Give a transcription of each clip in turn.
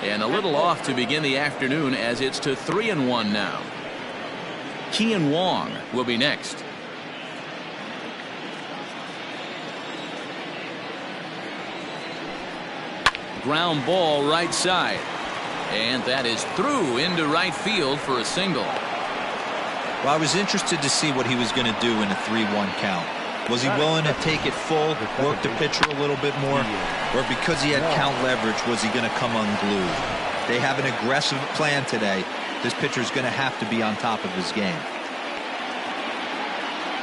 And a little off to begin the afternoon as it's to 3-1 now. Kean Wong will be next. Ground ball right side. And that is through into right field for a single. Well, I was interested to see what he was going to do in a 3-1 count. Was he willing to take it full, work the pitcher a little bit more, or because he had count leverage, was he going to come unglued? They have an aggressive plan today. This pitcher is going to have to be on top of his game.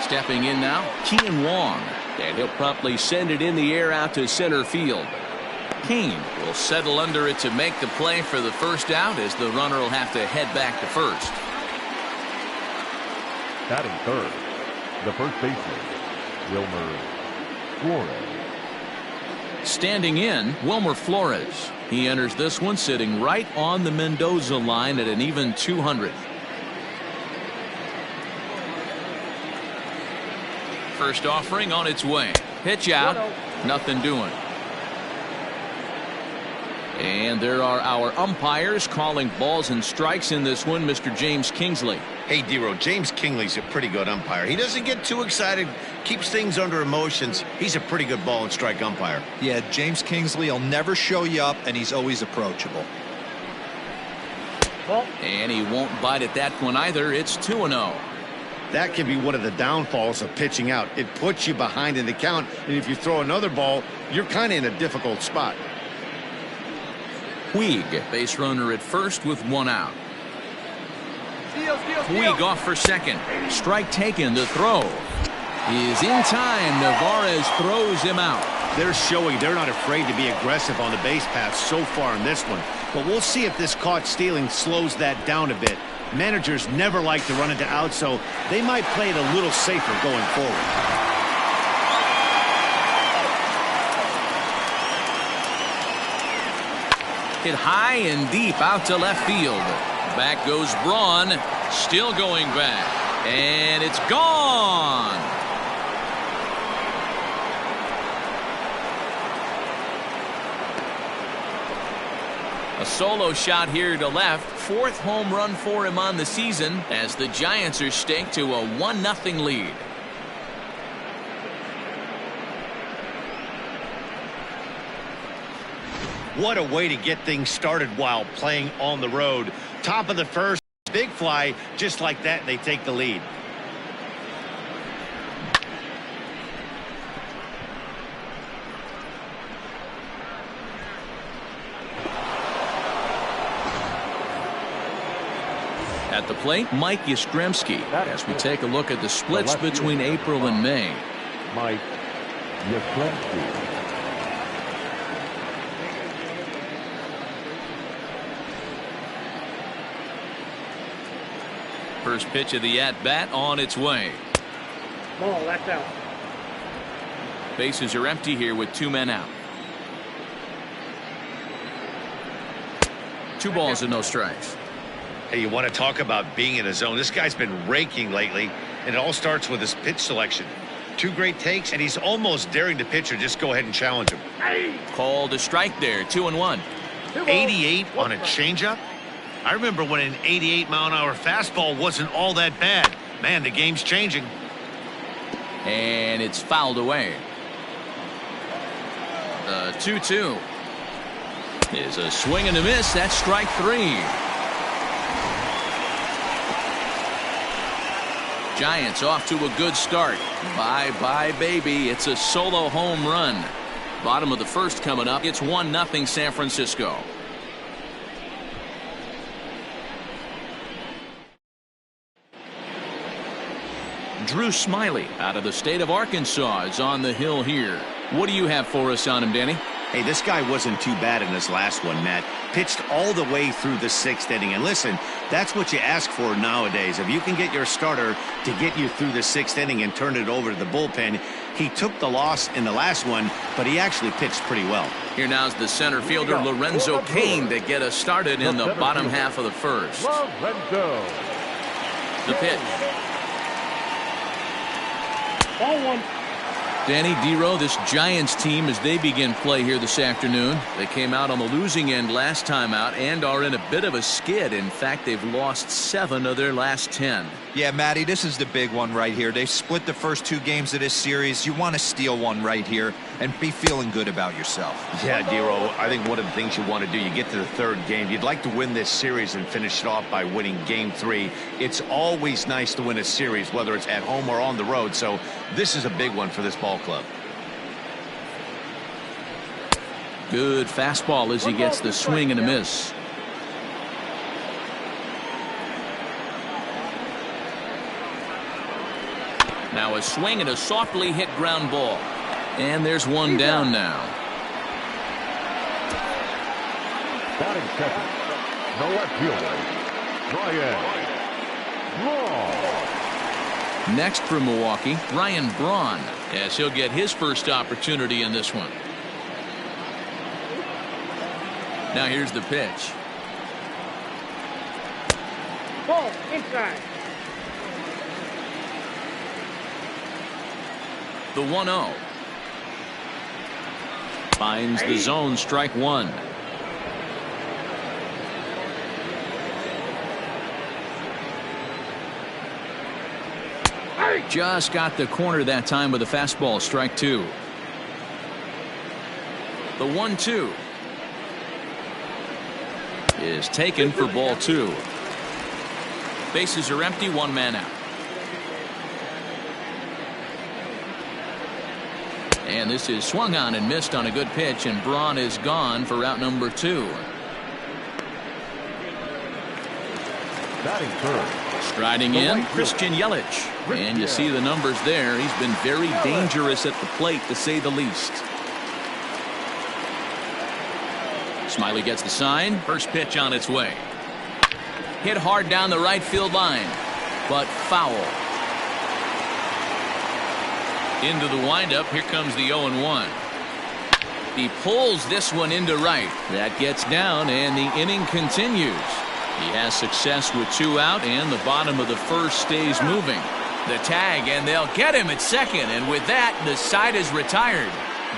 Stepping in now, Kean Wong, and he'll promptly send it in the air out to center field. Kane will settle under it to make the play for the first out, as the runner will have to head back to first. Batting third, the first baseman, Wilmer Flores. Standing in, Wilmer Flores. He enters this one sitting right on the Mendoza line at an even 200. First offering on its way. Pitch out. Nothing doing. And there are our umpires calling balls and strikes in this one. Mr. James Kingsley. Hey, D-Row, James Kingsley's a pretty good umpire. He doesn't get too excited, keeps things under emotions. He's a pretty good ball and strike umpire. Yeah, James Kingsley will never show you up, and he's always approachable. And he won't bite at that one either. It's 2-0. That can be one of the downfalls of pitching out. It puts you behind in the count, and if you throw another ball, you're kind of in a difficult spot. Puig, base runner at first with one out. Puig off for second. Strike taken. The throw is in time. Navarez throws him out. They're showing they're not afraid to be aggressive on the base path so far in this one. But we'll see if this caught stealing slows that down a bit. Managers never like to run into outs, so they might play it a little safer going forward. Hit high and deep out to left field. Back goes Braun, still going back, and it's gone. A solo shot here to left. Fourth home run for him on the season as the Giants are staked to a 1-0 lead. What a way to get things started while playing on the road. Top of the first, big fly, just like that, they take the lead. At the plate, Mike Yastrzemski, as we take a look at the splits between April and May. Mike Yastrzemski. First pitch of the at-bat on its way. Ball, that's out. Bases are empty here with 2 men out. 2 balls and no strikes. Hey, you want to talk about being in a zone? This guy's been raking lately, and it all starts with his pitch selection. 2 great takes, and he's almost daring the pitcher just go ahead and challenge him. Called a strike there, 2-1. 88 on a changeup? I remember when an 88-mile-an-hour fastball wasn't all that bad. Man, the game's changing. And it's fouled away. The 2-2 is a swing and a miss. That's strike 3. Giants off to a good start. Bye-bye, baby. It's a solo home run. Bottom of the first coming up. It's 1-0 San Francisco. Drew Smiley out of the state of Arkansas is on the hill here. What do you have for us on him, Danny? Hey, this guy wasn't too bad in his last one, Matt. Pitched all the way through the 6th inning. And listen, that's what you ask for nowadays. If you can get your starter to get you through the 6th inning and turn it over to the bullpen. He took the loss in the last one, but he actually pitched pretty well. Here now's the center fielder, Lorenzo Cain, to get us started in the bottom half of the first. Lorenzo. The pitch. Ball 1. Danny Dero, this Giants team, as they begin play here this afternoon, they came out on the losing end last time out and are in a bit of a skid. In fact, they've lost 7 of their last 10. Yeah, Matty, this is the big one right here. They split the first 2 games of this series. You want to steal one right here and be feeling good about yourself. Yeah, Dero, I think one of the things you want to do, you get to the 3rd game, you'd like to win this series and finish it off by winning game 3. It's always nice to win a series, whether it's at home or on the road. So this is a big one for this ball club. Good fastball as he gets the swing and a miss. Now a swing and a softly hit ground ball. And there's one down now. Batting second, the left fielder, Ryan Braun. Next for Milwaukee, Ryan Braun, as he'll get his first opportunity in this one. Now here's the pitch. Ball inside. The 1-0. Finds the zone, strike 1. Just got the corner that time with a fastball, strike 2. The 1-2 is taken for ball 2. Bases are empty, 1 man out. And this is swung on and missed on a good pitch, and Braun is gone for out number 2. Batting third, Striding in, Christian Yelich. And you see the numbers there. He's been very dangerous at the plate, to say the least. Smiley gets the sign. First pitch on its way. Hit hard down the right field line, but foul. Into the windup. Here comes the 0-1. He pulls this one into right. That gets down, and the inning continues. He has success with 2 out, and the bottom of the first stays moving. The tag, and they'll get him at second, and with that, the side is retired.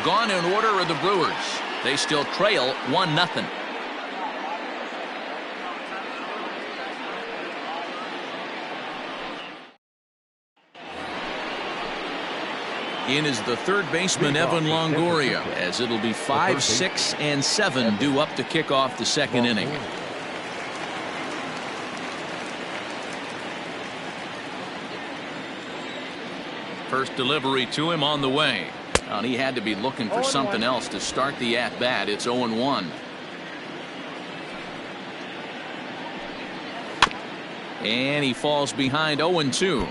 Gone in order are the Brewers. They still trail 1-0. In is the third baseman, Evan Longoria, as it'll be 5, 6, and 7 due up to kick off the second inning. First delivery to him on the way. And he had to be looking for something else to start the at-bat. It's 0-1. And he falls behind 0-2.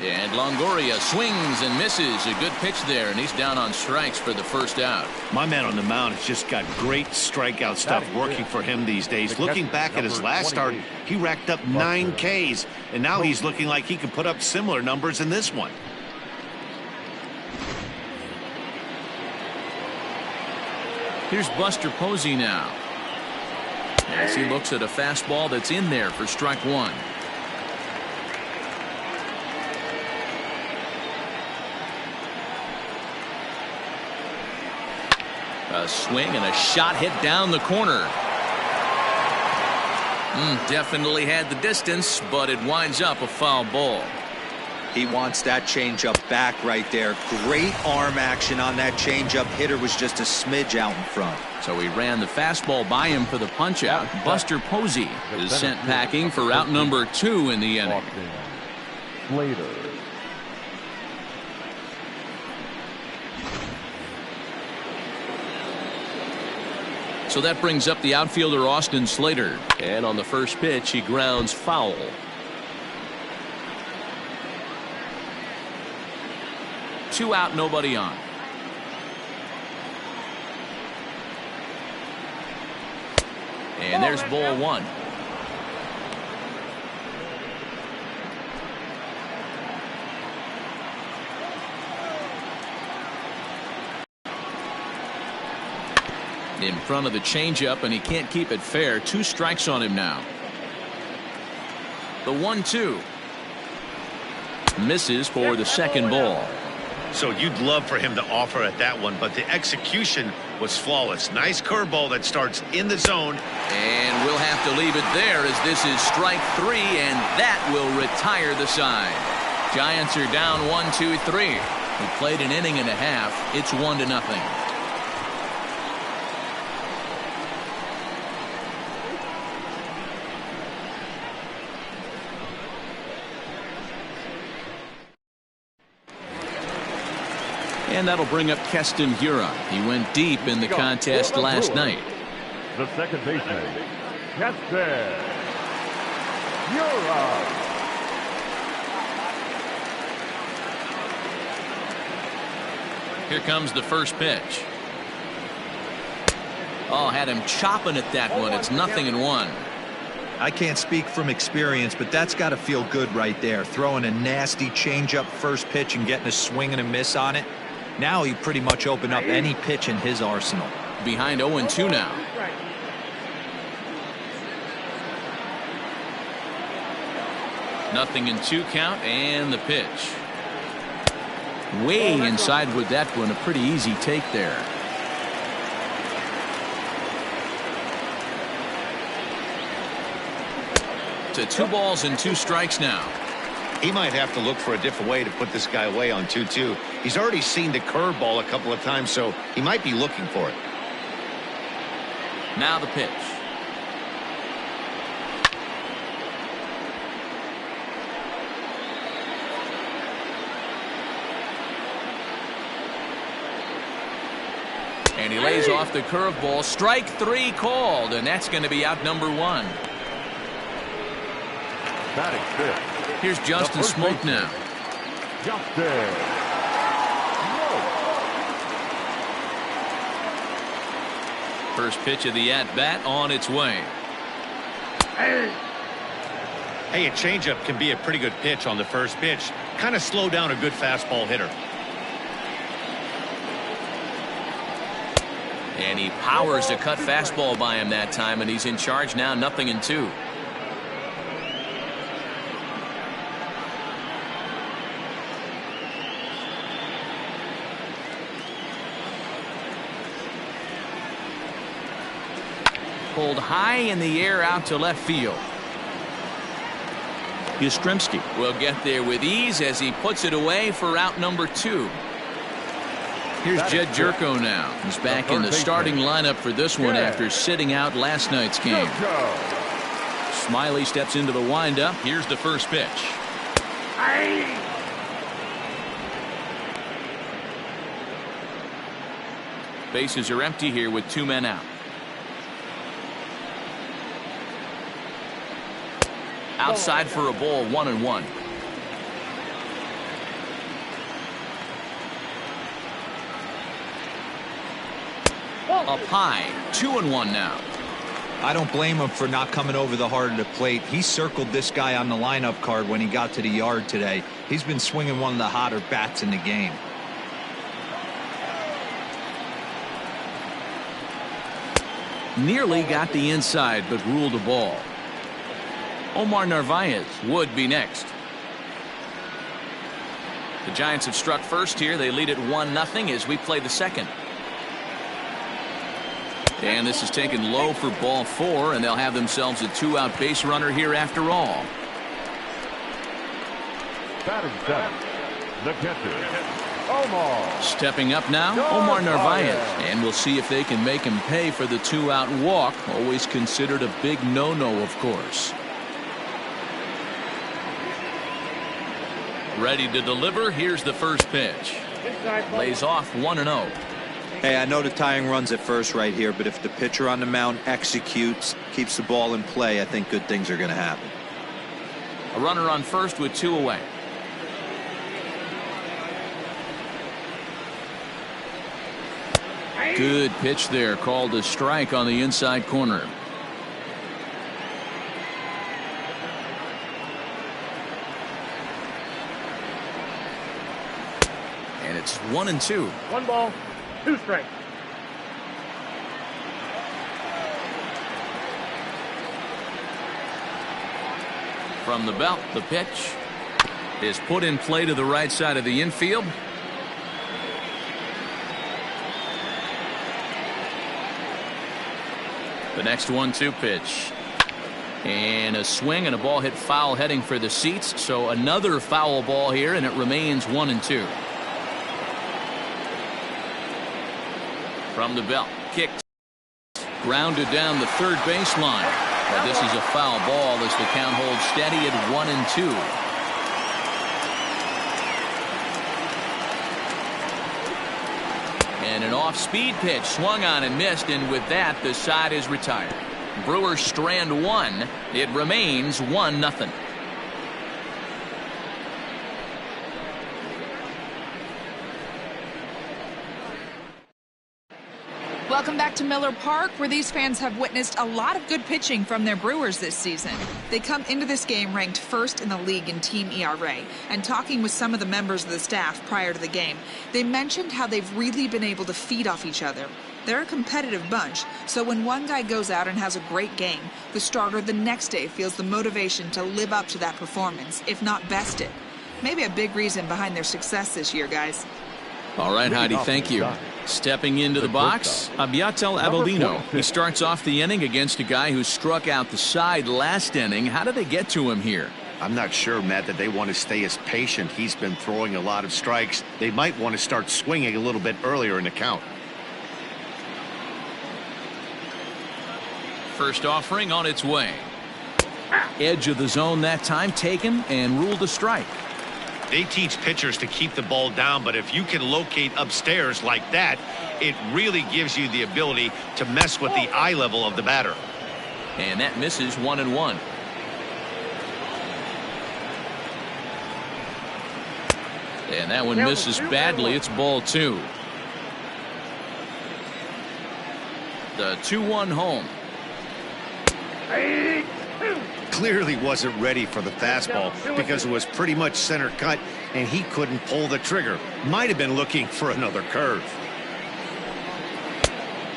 And Longoria swings and misses. A good pitch there, and he's down on strikes for the first out. My man on the mound has just got great strikeout stuff working for him these days. Looking back at his last start, he racked up 9 Ks, and now he's looking like he can put up similar numbers in this one. Here's Buster Posey now, as he looks at a fastball that's in there for strike 1. A swing and a shot hit down the corner. Definitely had the distance, but it winds up a foul ball. He wants that changeup back right there. Great arm action on that changeup. Hitter was just a smidge out in front. So he ran the fastball by him for the punch out. Buster Posey is sent packing for out number 2 in the inning. Slater. So that brings up the outfielder Austin Slater, and on the first pitch he grounds foul. Two out, nobody on. And there's ball 1. In front of the changeup, and he can't keep it fair. 2 strikes on him now. The 1-2. Misses for the second ball. So you'd love for him to offer at that one, but the execution was flawless. Nice curveball that starts in the zone. And we'll have to leave it there as this is strike 3, and that will retire the side. Giants are down 1-2-3. We played an inning and a half. It's 1-0. And that'll bring up Keston Hiura. He went deep in the contest last night. The second baseman, Keston Hiura. Here comes the first pitch. Oh, had him chopping at that one. It's 0-1. I can't speak from experience, but that's got to feel good right there. Throwing a nasty changeup first pitch and getting a swing and a miss on it. Now he pretty much opened up any pitch in his arsenal. Behind 0-2 now. Nothing in 2 count, and the pitch. Way inside with that one. A pretty easy take there. To 2 balls and 2 strikes now. He might have to look for a different way to put this guy away on 2-2. He's already seen the curveball a couple of times, so he might be looking for it. Now the pitch. And he lays off the curveball. Strike 3 called, and that's going to be out number 1. Batting fifth. Here's Justin Smoke now. Justin. First pitch of the at-bat on its way. Hey, a changeup can be a pretty good pitch on the first pitch. Kind of slow down a good fastball hitter. And he powers a cut fastball by him that time, and he's in charge now, 0-2. Pulled high in the air out to left field. Yastrzemski will get there with ease as he puts it away for out number 2. Here's Jed Jerko now. He's back in the starting lineup for this one after sitting out last night's game. Smiley steps into the windup. Here's the first pitch. Bases are empty here with 2 men out. Outside for a ball, 1-1. Up high, 2-1 now. I don't blame him for not coming over the heart of the plate. He circled this guy on the lineup card when he got to the yard today. He's been swinging one of the hotter bats in the game. Nearly got the inside, but ruled a ball. Omar Narvaez would be next. The Giants have struck first here. They lead it 1-0 as we play the second. And this is taken low for ball 4, and they'll have themselves a 2-out base runner here after all. Batting seventh, the catcher, Omar. Stepping up now, Omar Narvaez. And we'll see if they can make him pay for the 2-out walk. Always considered a big no-no, of course. Ready to deliver. Here's the first pitch. Lays off 1-0. Hey, I know the tying run's at first right here, but if the pitcher on the mound executes, keeps the ball in play, I think good things are going to happen. A runner on first with 2 away. Good pitch there, called a strike on the inside corner. And it's 1-2. 1 ball, 2 strikes. From the belt, the pitch is put in play to the right side of the infield. The next 1-2 pitch. And a swing and a ball hit foul heading for the seats. So another foul ball here, and it remains 1-2. From the belt, kicked, grounded down the third baseline. But this is a foul ball as the count holds steady at 1-2. And an off-speed pitch swung on and missed, and with that, the side is retired. Brewers strand one. It remains 1-0. Welcome back to Miller Park, where these fans have witnessed a lot of good pitching from their Brewers this season. They come into this game ranked first in the league in team ERA, and talking with some of the members of the staff prior to the game, they mentioned how they've really been able to feed off each other. They're a competitive bunch, so when one guy goes out and has a great game, the starter the next day feels the motivation to live up to that performance, if not best it. Maybe a big reason behind their success this year, guys. All right, Heidi, thank you. Stepping into the box, Abiatel Abelino. He starts off the inning against a guy who struck out the side last inning. How did they get to him here? I'm not sure, Matt, that they want to stay as patient. He's been throwing a lot of strikes. They might want to start swinging a little bit earlier in the count. First offering on its way. Edge of the zone that time taken and ruled a strike. They teach pitchers to keep the ball down, but if you can locate upstairs like that, it really gives you the ability to mess with the eye level of the batter. And that misses 1-1. And that one misses badly. It's ball 2. The 2-1 home. Clearly wasn't ready for the fastball because it was pretty much center cut and he couldn't pull the trigger. Might have been looking for another curve.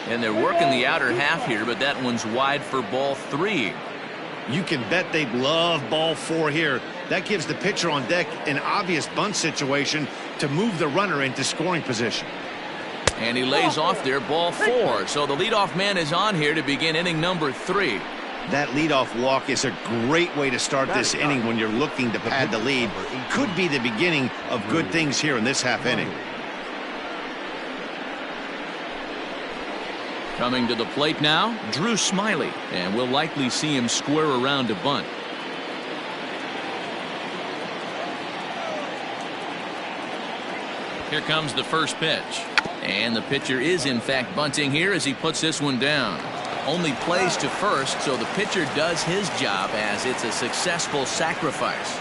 And they're working the outer half here, but that one's wide for ball 3. You can bet they love ball 4 here. That gives the pitcher on deck an obvious bunt situation to move the runner into scoring position. And he lays off there, ball 4. So the leadoff man is on here to begin inning number 3. That leadoff walk is a great way to start this inning when you're looking to pad the lead. Could be the beginning of good things here in this half inning. Coming to the plate now, Drew Smiley, and we'll likely see him square around to bunt. Here comes the first pitch, and the pitcher is in fact bunting here as he puts this one down. Only plays to first, so the pitcher does his job as it's a successful sacrifice.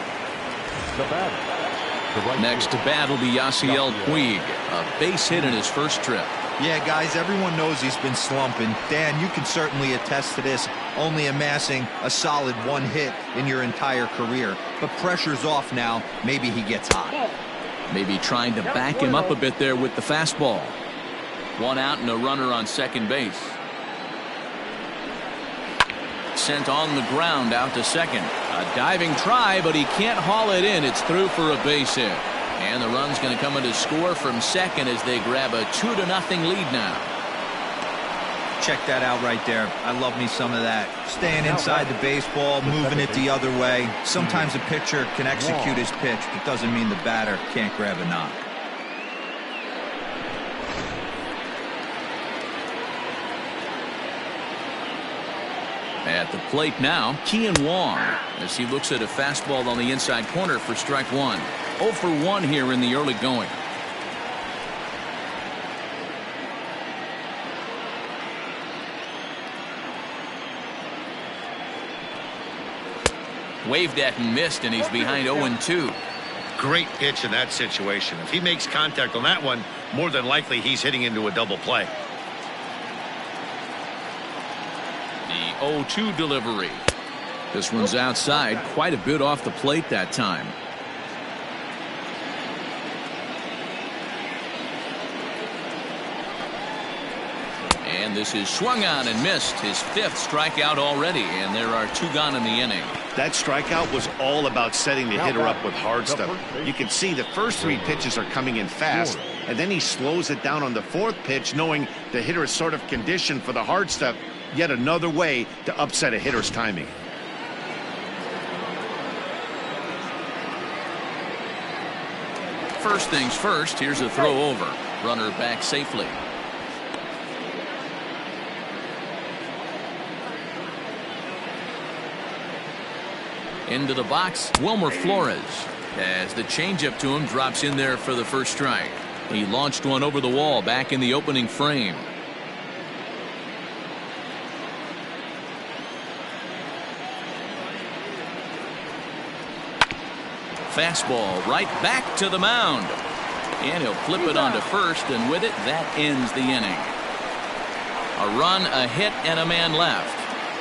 Next to bat will be Yasiel Puig, a base hit in his first trip. Yeah, guys, everyone knows he's been slumping. Dan, you can certainly attest to this, only amassing a solid 1 hit in your entire career. But pressure's off now. Maybe he gets hot. Maybe trying to back him up a bit there with the fastball. 1 out and a runner on second base. Sent on the ground out to second. A diving try, but he can't haul it in. It's through for a base hit. And the run's going to come in to score from second as they grab a 2-0 lead now. Check that out right there. I love me some of that. Staying inside the baseball, moving it the other way. Sometimes a pitcher can execute his pitch, but doesn't mean the batter can't grab a knock. At the plate now, Kian Wong, as he looks at a fastball on the inside corner for strike 1. 0 for 1 here in the early going. Waved at and missed, and he's behind 0-2. Great pitch in that situation. If he makes contact on that one, more than likely he's hitting into a double play. The 0-2 delivery. This one's outside, quite a bit off the plate that time. And And this is swung on and missed, his 5th strikeout already, and there are 2 gone in the inning. That strikeout was all about setting the hitter up with hard stuff. You can see the first 3 pitches are coming in fast, and then he slows it down on the 4th pitch, knowing the hitter is sort of conditioned for the hard stuff. Yet another way to upset a hitter's timing. First things first, here's a throw over. Runner back safely. Into the box, Wilmer Flores. As the changeup to him drops in there for the first strike. He launched one over the wall back in the opening frame. Fastball right back to the mound. And he'll flip it onto first, and with it, that ends the inning. A run, a hit, and a man left.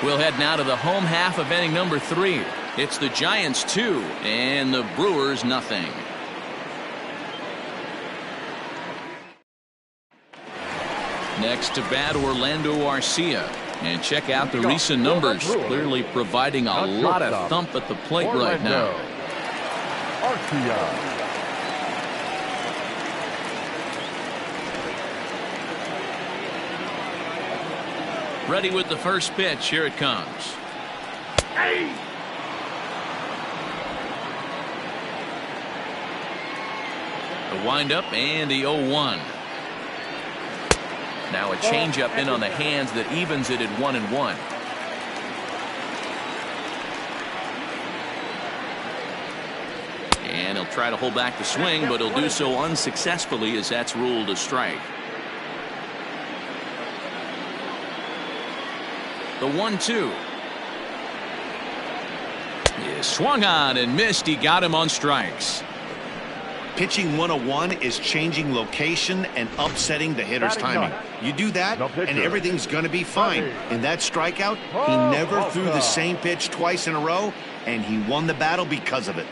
We'll head now to the home half of inning number 3. It's the Giants 2 and the Brewers nothing. Next to bat, Orlando Arcia. And check out the recent numbers, clearly providing a lot of thump at the plate right now. Arcia. Ready with the first pitch. Here it comes. The windup and the 0-1. Now a changeup in on the hands that evens it at 1-1. And he'll try to hold back the swing, but he'll do so unsuccessfully as that's ruled a strike. The 1-2. He swung on and missed. He got him on strikes. Pitching 101 is changing location and upsetting the hitter's timing. You do that, and everything's going to be fine. In that strikeout, he never threw the same pitch twice in a row, and he won the battle because of it.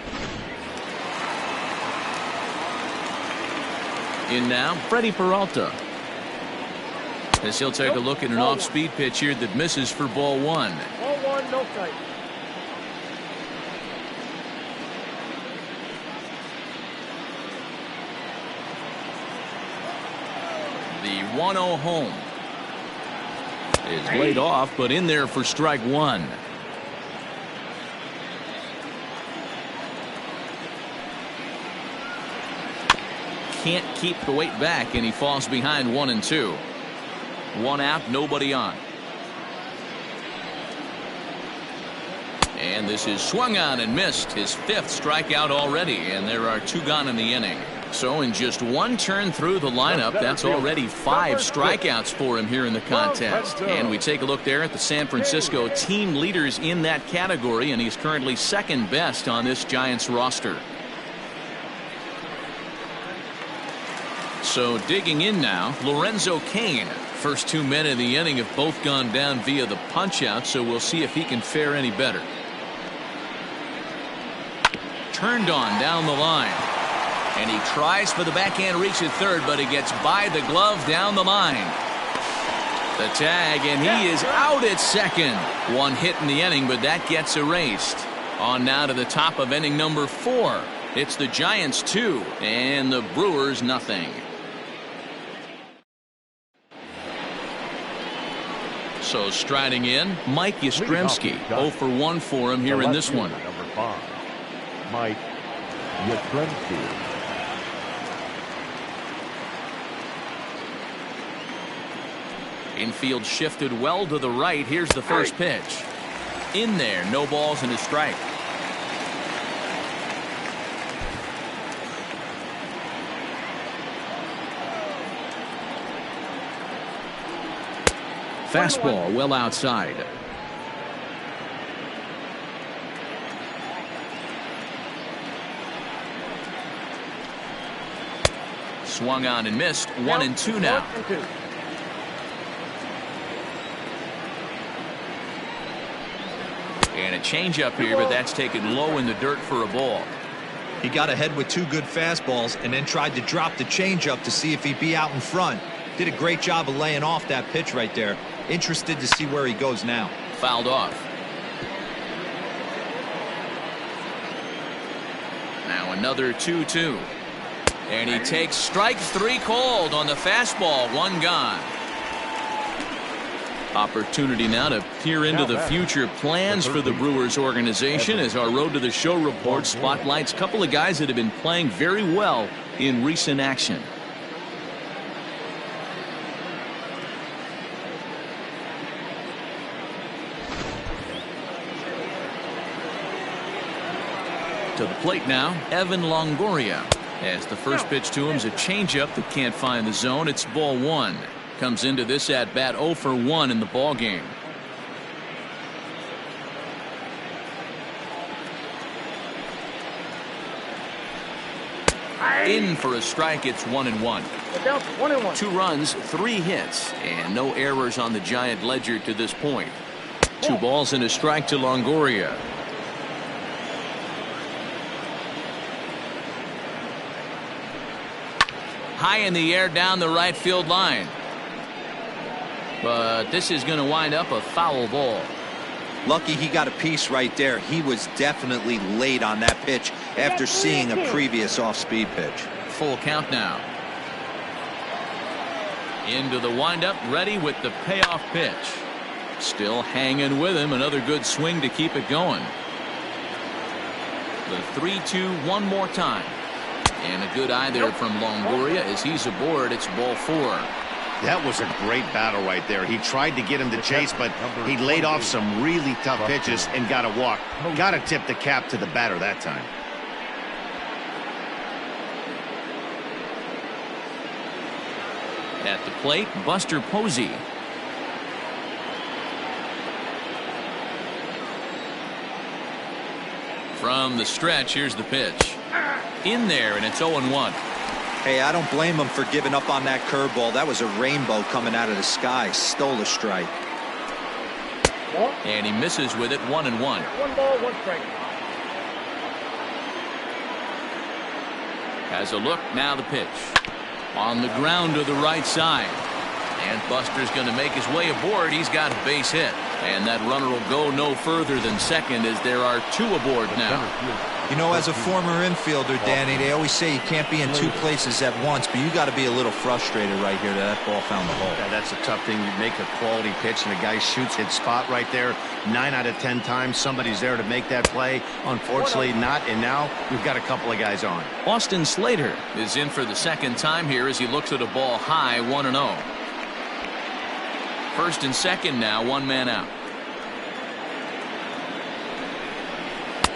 In now, Freddie Peralta. As he'll take a look at an off-speed pitch here that misses for ball 1. Ball 1, no strike. The 1-0 home is laid off, but in there for strike 1. Can't keep the weight back, and he falls behind 1-2. 1 out, nobody on. And this is swung on and missed, his 5th strikeout already, and there are 2 gone in the inning. So in just 1 turn through the lineup, that's already 5 strikeouts for him here in the contest. And we take a look there at the San Francisco team leaders in that category, and he's currently 2nd best on this Giants roster. So digging in now, Lorenzo Cain. First 2 men in the inning have both gone down via the punch-out, so we'll see if he can fare any better. Turned on down the line. And he tries for the backhand reach at third, but he gets by the glove down the line. The tag, and he is out at second. 1 hit in the inning, but that gets erased. On now to the top of inning number 4. It's the Giants 2 and the Brewers nothing. So striding in, Mike Yastrzemski. 0 for 1 for him here in this one. Number 5, Mike Yastrzemski. Infield shifted well to the right. Here's the first pitch. In there, no balls and a strike. Fastball well outside. Swung on and missed. 1-2 now. And a changeup here, but that's taken low in the dirt for a ball. He got ahead with 2 good fastballs and then tried to drop the changeup to see if he'd be out in front. Did a great job of laying off that pitch right there. Interested to see where he goes now. Fouled off. Now another 2-2. And he takes strike 3 called on the fastball. 1 gone. Opportunity now to peer into the future plans for the Brewers organization as our Road to the Show report spotlights a couple of guys that have been playing very well in recent action. To the plate now, Evan Longoria. As the first pitch to him is a changeup that can't find the zone. It's ball 1. Comes into this at bat 0 for 1 in the ball game. In for a strike. It's 1-1. 1-1. 2 runs, 3 hits, and no errors on the Giant ledger to this point. 2 balls and a strike to Longoria. High in the air down the right field line. But this is going to wind up a foul ball. Lucky he got a piece right there. He was definitely late on that pitch after seeing a previous off-speed pitch. Full count now. Into the windup, ready with the payoff pitch. Still hanging with him. Another good swing to keep it going. The 3-2 one more time. And a good eye there from Longoria as he's aboard. It's ball 4. That was a great battle right there. He tried to get him to chase, but he laid off some really tough pitches and got a walk. Got to tip the cap to the batter that time. At the plate, Buster Posey. From the stretch, here's the pitch. In there, and it's 0-1. Hey, I don't blame him for giving up on that curveball. That was a rainbow coming out of the sky. Stole a strike. And he misses with it. 1-1. 1 ball, 1 strike. Has a look. Now the pitch. On the ground to the right side. And Buster's going to make his way aboard. He's got a base hit. And that runner will go no further than second as there are 2 aboard now. You know, as a former infielder, Danny, they always say you can't be in 2 places at once, but you got to be a little frustrated right here that ball found the hole. Yeah, that's a tough thing. You make a quality pitch and a guy shoots his spot right there. 9 out of 10 times somebody's there to make that play. Unfortunately not, and now we've got a couple of guys on. Austin Slater is in for the second time here as he looks at a ball high. 1-0. First and second now, 1 man out.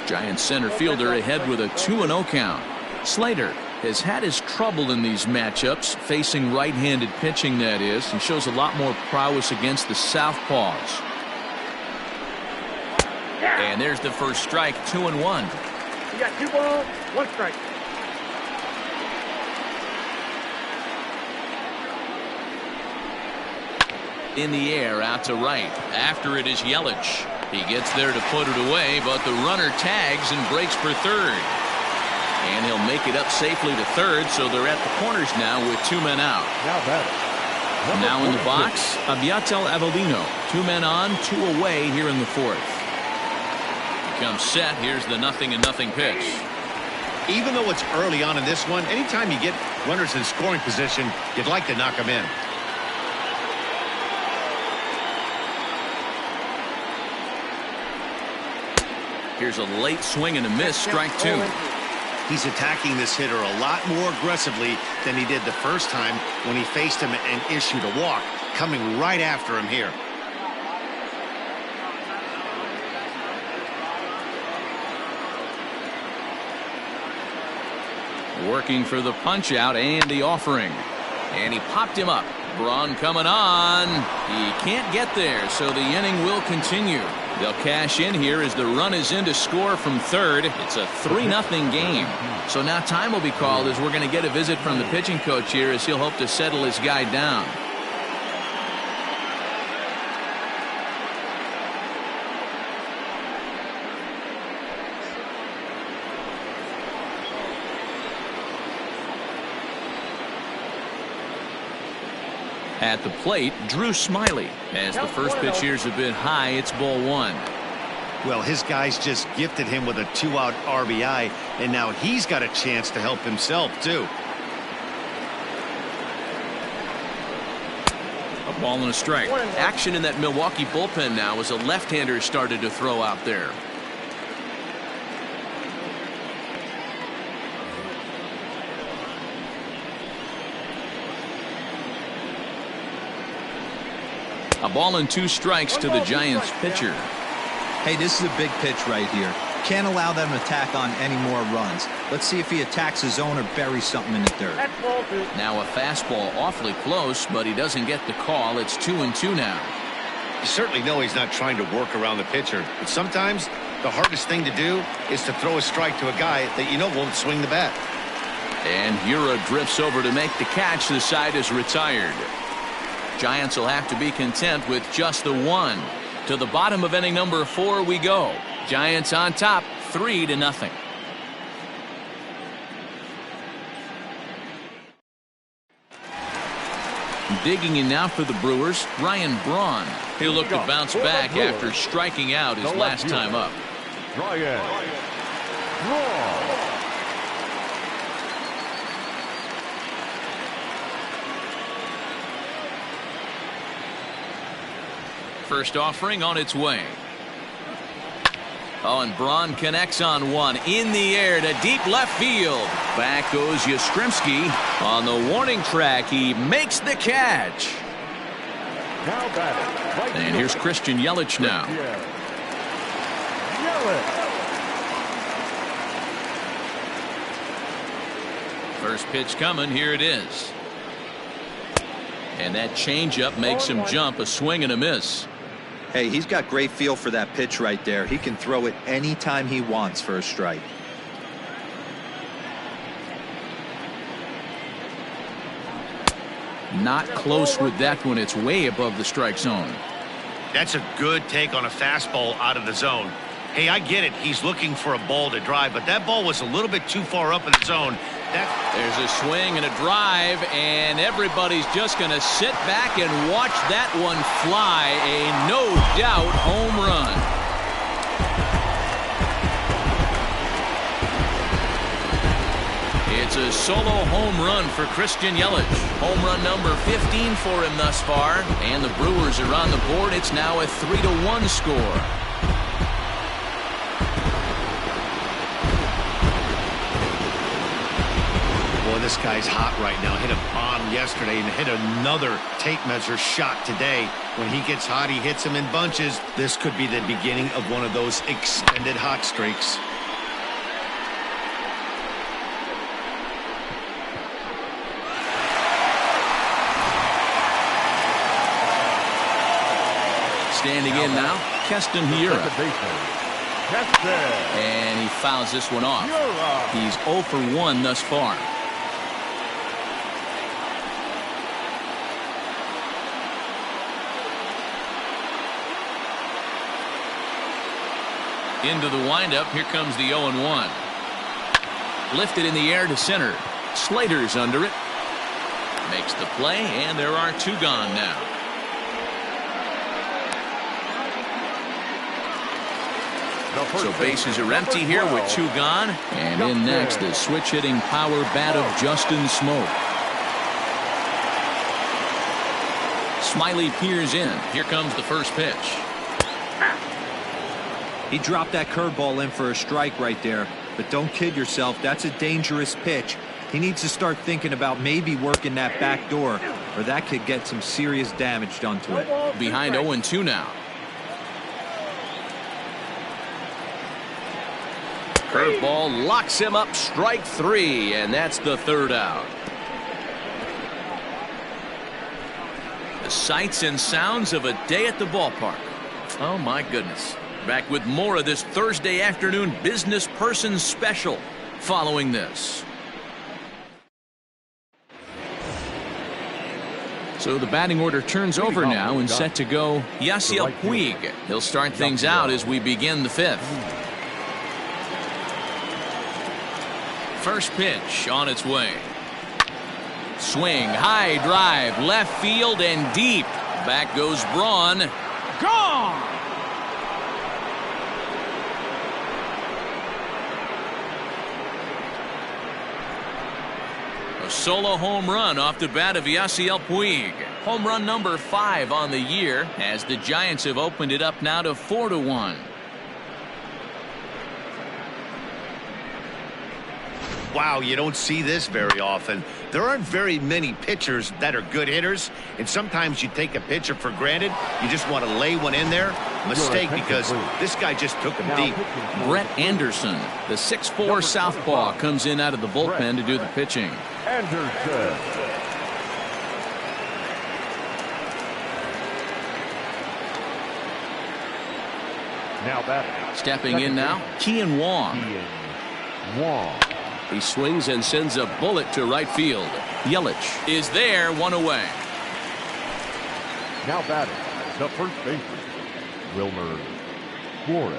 Giant center fielder ahead with a 2-0 count. Slater has had his trouble in these matchups, facing right-handed pitching, that is, and shows a lot more prowess against the southpaws. And there's the first strike. 2-1. You got 2 balls, 1 strike. In the air, out to right. After it is Yelich. He gets there to put it away, but the runner tags and breaks for third. And he'll make it up safely to third, so they're at the corners now with 2 men out. Now in the box, Abiatel Avellino. 2 men on, 2 away here in the 4th. Comes set. Here's the 0-0 pitch. Even though it's early on in this one, anytime you get runners in scoring position, you'd like to knock them in. Here's a late swing and a miss. Strike 2. He's attacking this hitter a lot more aggressively than he did the first time when he faced him and issued a walk. Coming right after him here. Working for the punch out and the offering. And he popped him up. Braun coming on. He can't get there, so the inning will continue. They'll cash in here as the run is in to score from third. It's a 3-0 game. So now time will be called as we're going to get a visit from the pitching coach here as he'll hope to settle his guy down. At the plate, Drew Smiley. As the first pitch here's a bit high, it's ball 1. Well, his guys just gifted him with a 2-out RBI, and now he's got a chance to help himself, too. A ball and a strike. Action in that Milwaukee bullpen now as a left-hander started to throw out there. A ball and 2 strikes to the Giants pitcher. Hey, this is a big pitch right here. Can't allow them to tack on any more runs. Let's see if he attacks his zone or buries something in the dirt. Now a fastball awfully close, but he doesn't get the call. It's 2-2 now. You certainly know he's not trying to work around the pitcher, but sometimes the hardest thing to do is to throw a strike to a guy that you know won't swing the bat. And Ura drifts over to make the catch. The side is retired. Giants will have to be content with just the 1. To the bottom of inning number 4 we go. Giants on top, 3-0. Digging in now for the Brewers, Ryan Braun. He'll look to bounce back after striking out his last time up. Ryan Braun. First offering on its way. Oh, and Braun connects on one in the air to deep left field. Back goes Yastrzemski on the warning track. He makes the catch. Now batting, right And here's Christian Yelich now. First pitch coming. Here it is. And that changeup makes him jump. A swing and a miss. Hey, he's got great feel for that pitch right there. He can throw it anytime he wants for a strike. Not close with that one. It's way above the strike zone. That's a good take on a fastball out of the zone. Hey, I get it. He's looking for a ball to drive, but that ball was a little bit too far up in the zone. There's a swing and a drive, and everybody's just going to sit back and watch that one fly. A no-doubt home run. It's a solo home run for Christian Yelich. Home run number 15 for him thus far, and the Brewers are on the board. It's now a 3-1 score. This guy's hot right now. Hit a bomb yesterday and hit another tape measure shot today. When he gets hot, he hits them in bunches. This could be the beginning of one of those extended hot streaks. Standing in now, Keston Hiura. And he fouls this one off. He's 0 for 1 thus far. Into the windup. Here comes the 0-1. Lifted in the air to center. Slater's under it. Makes the play, and there are 2 gone now. So bases are empty here with 2 gone. And in next, the switch-hitting power bat of Justin Smoke. Smiley peers in. Here comes the first pitch. He dropped that curveball in for a strike right there. But don't kid yourself, that's a dangerous pitch. He needs to start thinking about maybe working that back door, or that could get some serious damage done to it. Behind 0-2 now. Curveball locks him up, strike 3, and that's the 3rd out. The sights and sounds of a day at the ballpark. Oh my goodness. Back with more of this Thursday afternoon business person special following this. So the batting order turns over now and set to go Yasiel Puig. He'll start things out as we begin the 5th. First pitch on its way. swing, high drive, left field and deep. Back goes Braun. Gone! A solo home run off the bat of Yasiel Puig. Home run number 5 on the year, as the Giants have opened it up now to 4-1. Wow, you don't see this very often. There aren't very many pitchers that are good hitters, and sometimes you take a pitcher for granted. You just want to lay one in there. Mistake, because this guy just took him deep. Brett Anderson, the 6'4" southpaw, comes in out of the bullpen to do the pitching. Anderson. Now batting. Stepping in now, Kian Wong. Wong. He swings and sends a bullet to right field. Yelich is there, one away. Now batting, the first baseman, Wilmer Flores.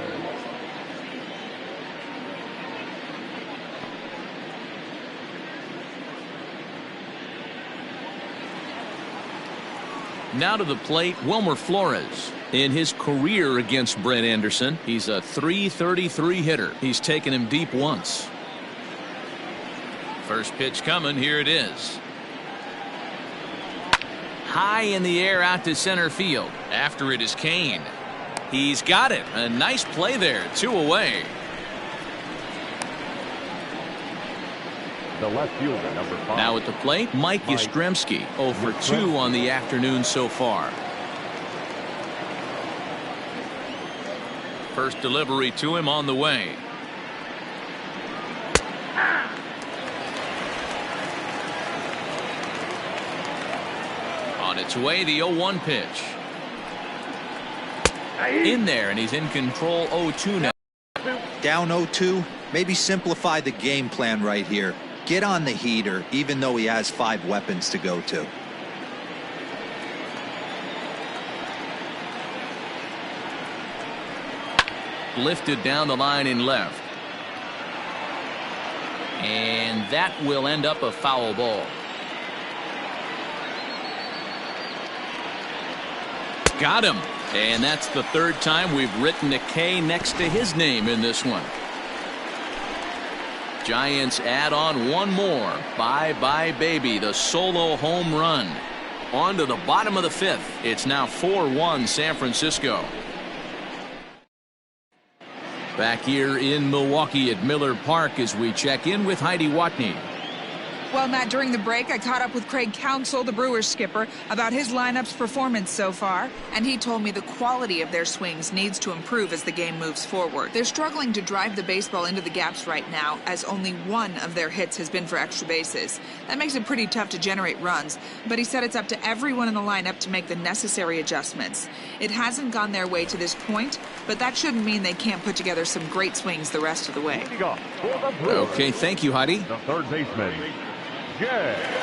Now to the plate, Wilmer Flores. In his career against Brett Anderson, he's a .333 hitter. He's taken him deep once. First pitch coming, here it is. High in the air out to center field. After it is Kane. He's got it. A nice play there. 2 away. The left fielder, number 5. Now at the plate, Mike Yastrzemski. 0 for 2 on the afternoon so far. First delivery to him on the way. On its way, the 0-1 pitch. In there, and he's in control. 0-2 now. Down 0-2. Maybe simplify the game plan right here. Get on the heater, even though he has 5 weapons to go to. Lifted down the line in left. And that will end up a foul ball. Got him. And that's the 3rd time we've written a K next to his name in this one. Giants add on one more. Bye-bye, baby. The solo home run. On to the bottom of the 5th. It's now 4-1 San Francisco. Back here in Milwaukee at Miller Park as we check in with Heidi Watney. Well, Matt, during the break, I caught up with Craig Counsell, the Brewers skipper, about his lineup's performance so far, and he told me the quality of their swings needs to improve as the game moves forward. They're struggling to drive the baseball into the gaps right now, as only 1 of their hits has been for extra bases. That makes it pretty tough to generate runs, but he said it's up to everyone in the lineup to make the necessary adjustments. It hasn't gone their way to this point, but that shouldn't mean they can't put together some great swings the rest of the way. Okay, thank you, Heidi. The third baseman, Jerko.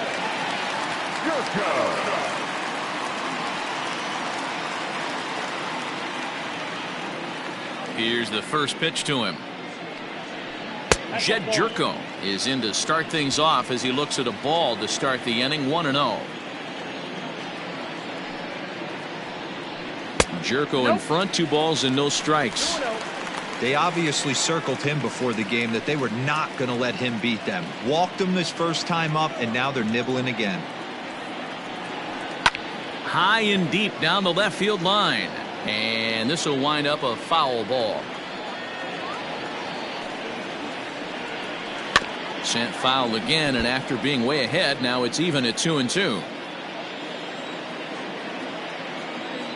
Here's the first pitch to him. Jed Jerko is in to start things off as he looks at a ball to start the inning. 1-0. Jerko in front, 2 balls and no strikes. They obviously circled him before the game that they were not going to let him beat them. Walked him his first time up, and now they're nibbling again. High and deep down the left field line. And this will wind up a foul ball. Sent foul again, and after being way ahead, now it's even at 2-2.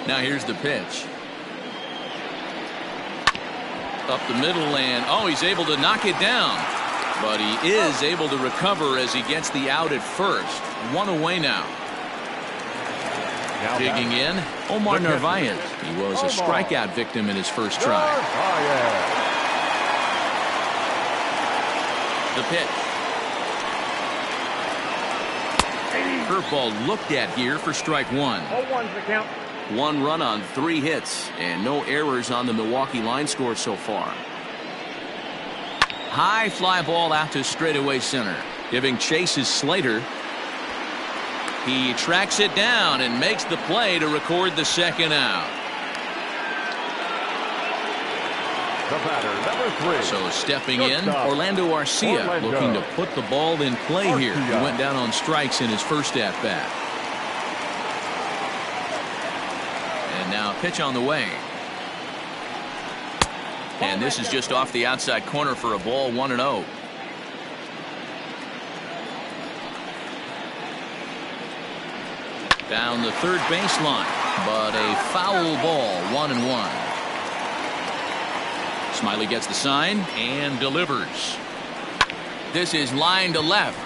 Now here's the pitch. Up the middle, and oh, he's able to knock it down. But he is able to recover as he gets the out at first. 1 away now. Digging in, Omar Narvaez. He was a strikeout victim in his first try. The pitch. Curveball looked at here for strike 1. 0-1's the count. 1 run on 3 hits and no errors on the Milwaukee line score so far. High fly ball out to straightaway center. Giving chase is Slater. He tracks it down and makes the play to record the second out. The batter, number 3. So stepping in, Shortstop, Orlando Arcia, Orlando. looking to put the ball in play here. He Arcia. went down on strikes in his first at bat. And now a pitch on the way. And this is just off the outside corner for a ball, 1-0. Down the third baseline, but a foul ball, 1-1. Smiley gets the sign and delivers. This is line to left.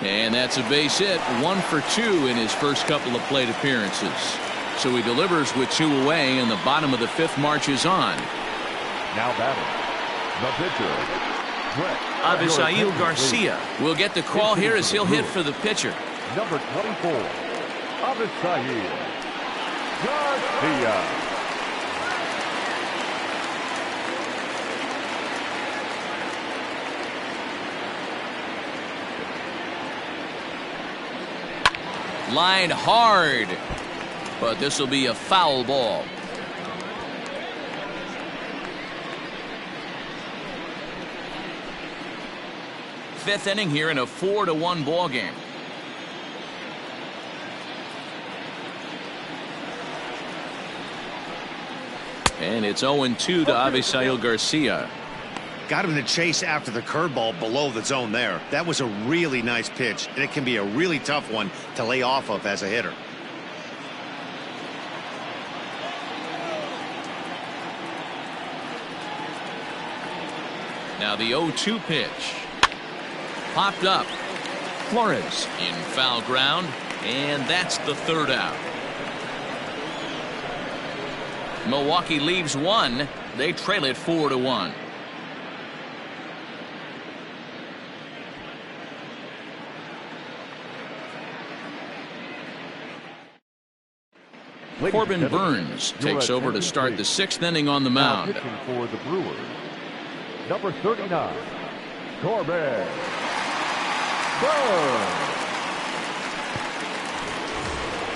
And that's a base hit, 1 for 2 in his first couple of plate appearances. So he delivers with 2 away, and the bottom of the 5th marches on. Now batting, the pitcher, Brett. Avisail Garcia will get the call here as he'll hit for the pitcher. Number 24, Avisail Garcia. Line hard, but this will be a foul ball. Fifth inning here in a 4-1 ball game. And it's 0-2 to Avisail Garcia. Got him to chase after the curveball below the zone there. That was a really nice pitch, and it can be a really tough one to lay off of as a hitter. Now the 0-2 pitch. Popped up. Flores in foul ground, and that's the third out. Milwaukee leaves 1. They trail it 4-1. Corbin Burns takes over to start the 6th inning on the Now mound. pitching for the Brewers, number 39, Corbin Burns.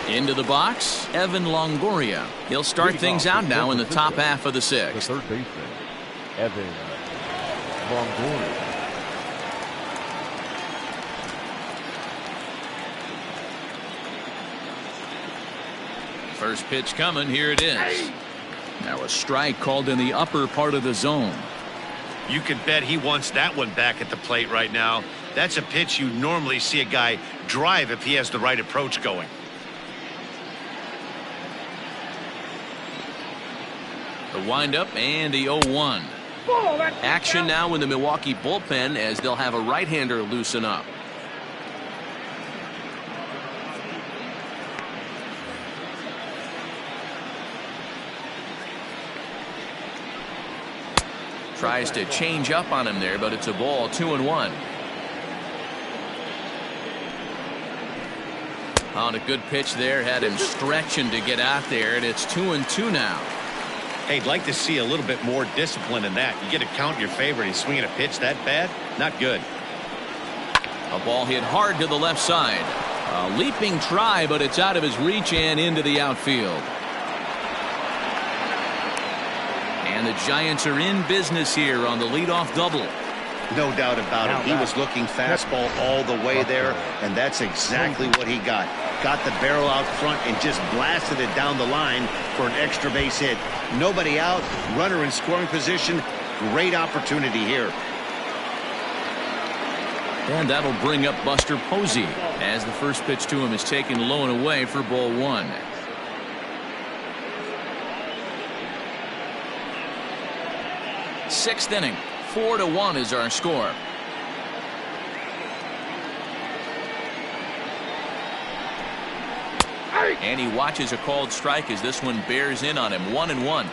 Into the box, Evan Longoria. He'll start things out now in the top half of the The 6th. third baseman, Evan Longoria. First pitch coming, here it is. Now a strike called in the upper part of the zone. You can bet he wants that one back at the plate right now. That's a pitch you normally see a guy drive if he has the right approach going. The windup and the 0-1. Action now in the Milwaukee bullpen as they'll have a right-hander loosen up. Tries to change up on him there, but it's a ball, 2-1. On a good pitch there, had him stretching to get out there, and it's 2-2 now. Hey, I'd like to see a little bit more discipline in that. You get a count in your favor and he's swinging a pitch that bad? Not good. A ball hit hard to the left side. A leaping try, but it's out of his reach and into the outfield. And the Giants are in business here on the leadoff double. No doubt about it. He was looking fastball all the way there, and that's exactly what he got. Got the barrel out front and just blasted it down the line for an extra base hit. Nobody out, runner in scoring position. Great opportunity here. And that'll bring up Buster Posey as the first pitch to him is taken low and away for ball 1. Sixth inning, 4-1 is our score. And he watches a called strike as this one bears in on him. 1-1.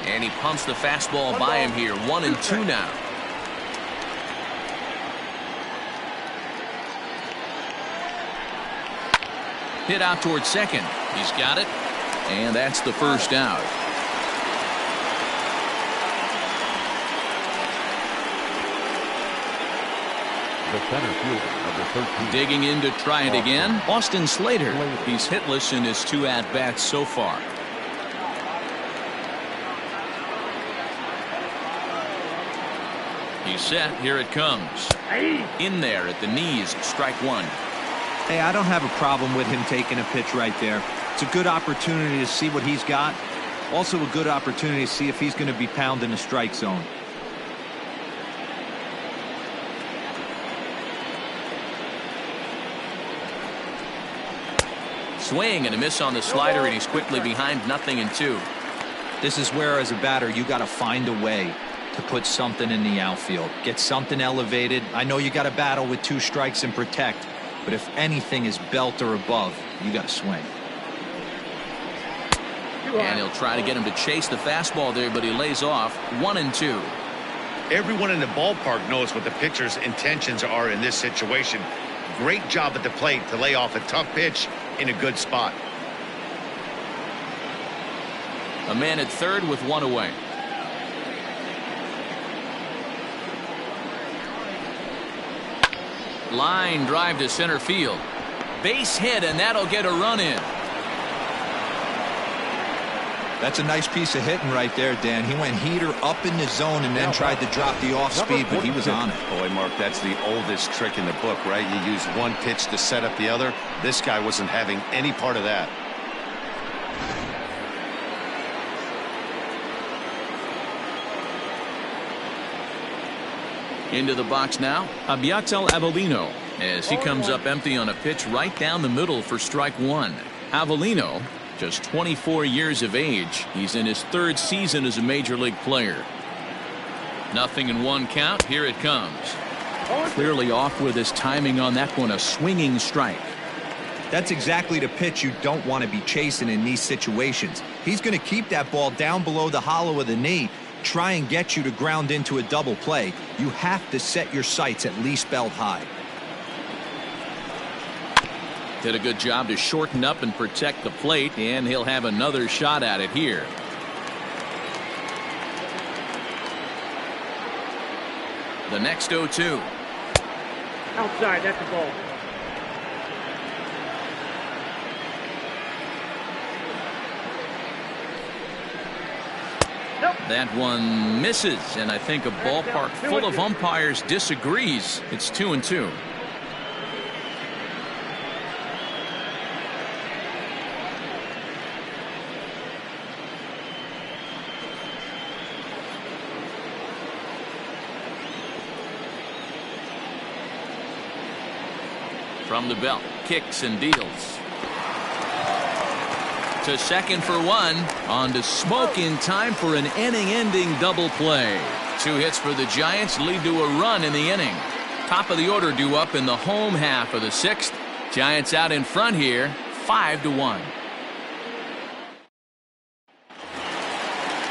And he pumps the fastball by him here. 1-2 now. Hit out towards second. He's got it. And that's the first out. Center fielder, number 13. Digging in to try it again, Austin Slater. He's hitless in his 2 at-bats so far. He's set. Here it comes. In there at the knees. Strike 1. Hey, I don't have a problem with him taking a pitch right there. It's a good opportunity to see what he's got. Also a good opportunity to see if he's going to be pounding the strike zone. Swing and a miss on the slider, and he's quickly behind 0-2. This is where, as a batter, you got to find a way to put something in the outfield. Get something elevated. I know you got to battle with 2 strikes and protect, but if anything is belt or above, you got to swing. And he'll try to get him to chase the fastball there, but he lays off. 1-2. Everyone in the ballpark knows what the pitcher's intentions are in this situation. Great job at the plate to lay off a tough pitch in a good spot. A man at third with 1 away. Line drive to center field. Base hit, and that'll get a run in. That's a nice piece of hitting right there, Dan. He went heater up in the zone and then tried to drop the off speed, but he was on it. Boy, Mark, that's the oldest trick in the book, right? You use one pitch to set up the other. This guy wasn't having any part of that. Into the box now, Abiatel Avellino, as he comes up empty on a pitch right down the middle for strike 1. Avellino, just 24 years of age. He's in his 3rd season as a major league player. 0-1 count. Here it comes. Clearly off with his timing on that one. A swinging strike. That's exactly the pitch you don't want to be chasing in these situations. He's going to keep that ball down below the hollow of the knee, try and get you to ground into a double play. You have to set your sights at least belt high. Did a good job to shorten up and protect the plate, and he'll have another shot at it here. The next 0-2. Outside, that's a ball. That one misses, and I think a ballpark full of umpires disagrees. It's 2-2. From the belt, kicks and deals. To second for 1. On to Smoke in time for an inning-ending double play. 2 hits for the Giants lead to a run in the inning. Top of the order due up in the home half of the 6th. Giants out in front here, 5-1.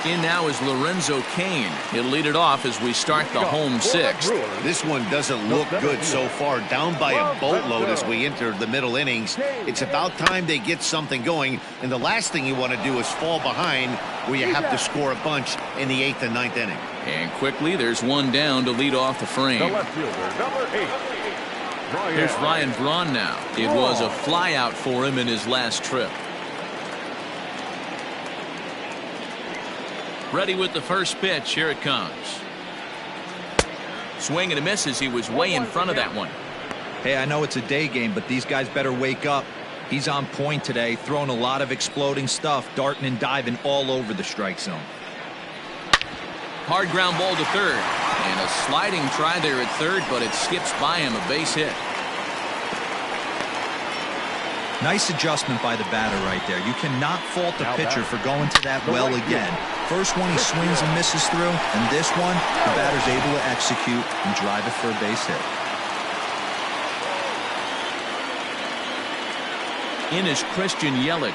In now is Lorenzo Cain. He'll lead it off as we start the home 6th. This one doesn't look good so far. Down by a boatload as we enter the middle innings. It's about time they get something going. And the last thing you want to do is fall behind where you have to score a bunch in the 8th and 9th inning. And quickly, there's one down to lead off the frame. The left fielder, number 8. Here's Ryan Braun now. It was a flyout for him in his last trip. Ready with the first pitch. Here it comes. Swing and a miss as he was way in front of that one. Hey, I know it's a day game, but these guys better wake up. He's on point today, throwing a lot of exploding stuff, darting and diving all over the strike zone. Hard ground ball to third. And a sliding try there at third, but it skips by him. A base hit. Nice adjustment by the batter right there. You cannot fault the pitcher for going to that well again. First one he swings and misses through, and this one the batter's able to execute and drive it for a base hit. In is Christian Yelich.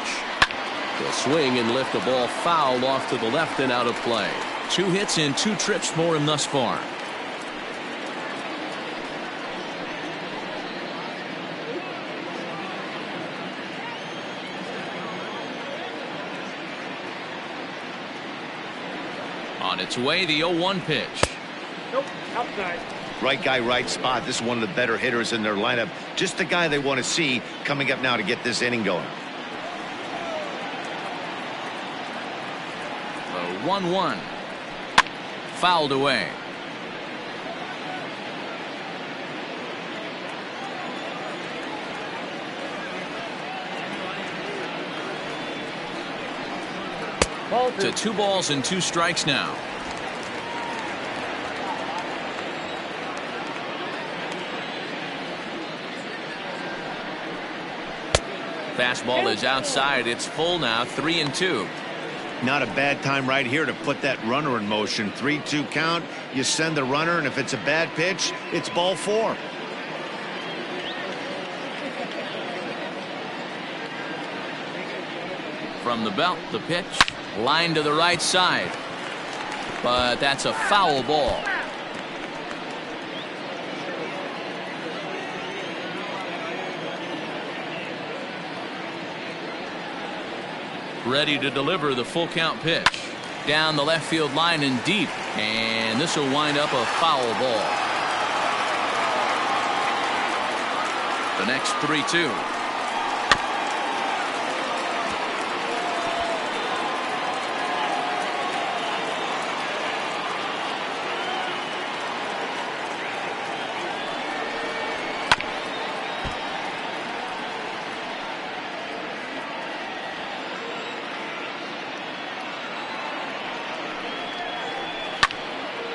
He'll swing and lift a ball foul off to the left and out of play. 2 hits and 2 trips for him thus far. On its way, the 0-1 pitch. Nope, outside. Right guy, right spot. This is one of the better hitters in their lineup. Just the guy they want to see coming up now to get this inning going. 1-1. Fouled away. To 2 balls and 2 strikes now. Fastball is outside. It's full now. 3-2. Not a bad time right here to put that runner in motion. 3-2 count. You send the runner, and if it's a bad pitch, it's ball 4. From the belt, the pitch. Line to the right side. But that's a foul ball. Ready to deliver the full count pitch. Down the left field line and deep. And this will wind up a foul ball. The next 3-2.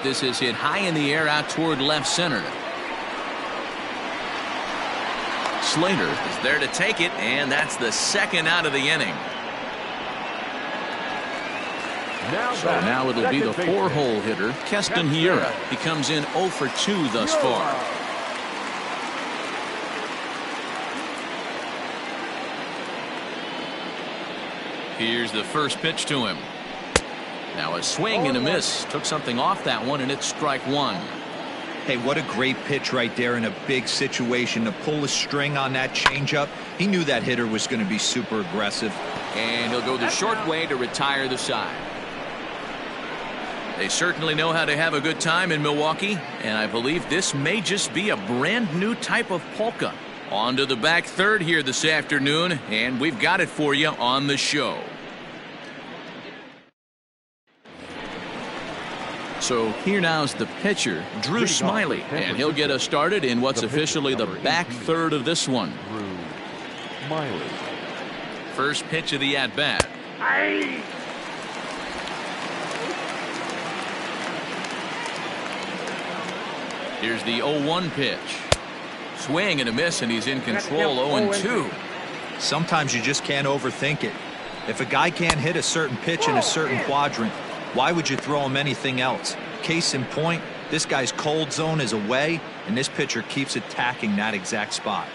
This is hit high in the air out toward left center. Slater is there to take it, and that's the second out of the inning. So now it'll be the 4-hole hitter, Keston Hiura. He comes in 0 for 2 thus far. Here's the first pitch to him. Now a swing and a miss. Took something off that one, and it's strike 1. Hey, what a great pitch right there in a big situation to pull a string on that changeup. He knew that hitter was going to be super aggressive. And he'll go the short way to retire the side. They certainly know how to have a good time in Milwaukee, and I believe this may just be a brand new type of polka. On to the back third here this afternoon, and we've got it for you on the show. So here now is the pitcher, Drew Smyly, and he'll get us started in what's officially the back third of this one. Drew Smyly. First pitch of the at-bat. Here's the 0-1 pitch. Swing and a miss, and he's in control. 0-2. Sometimes you just can't overthink it. If a guy can't hit a certain pitch in a certain quadrant, why would you throw him anything else? Case in point, this guy's cold zone is away, and this pitcher keeps attacking that exact spot.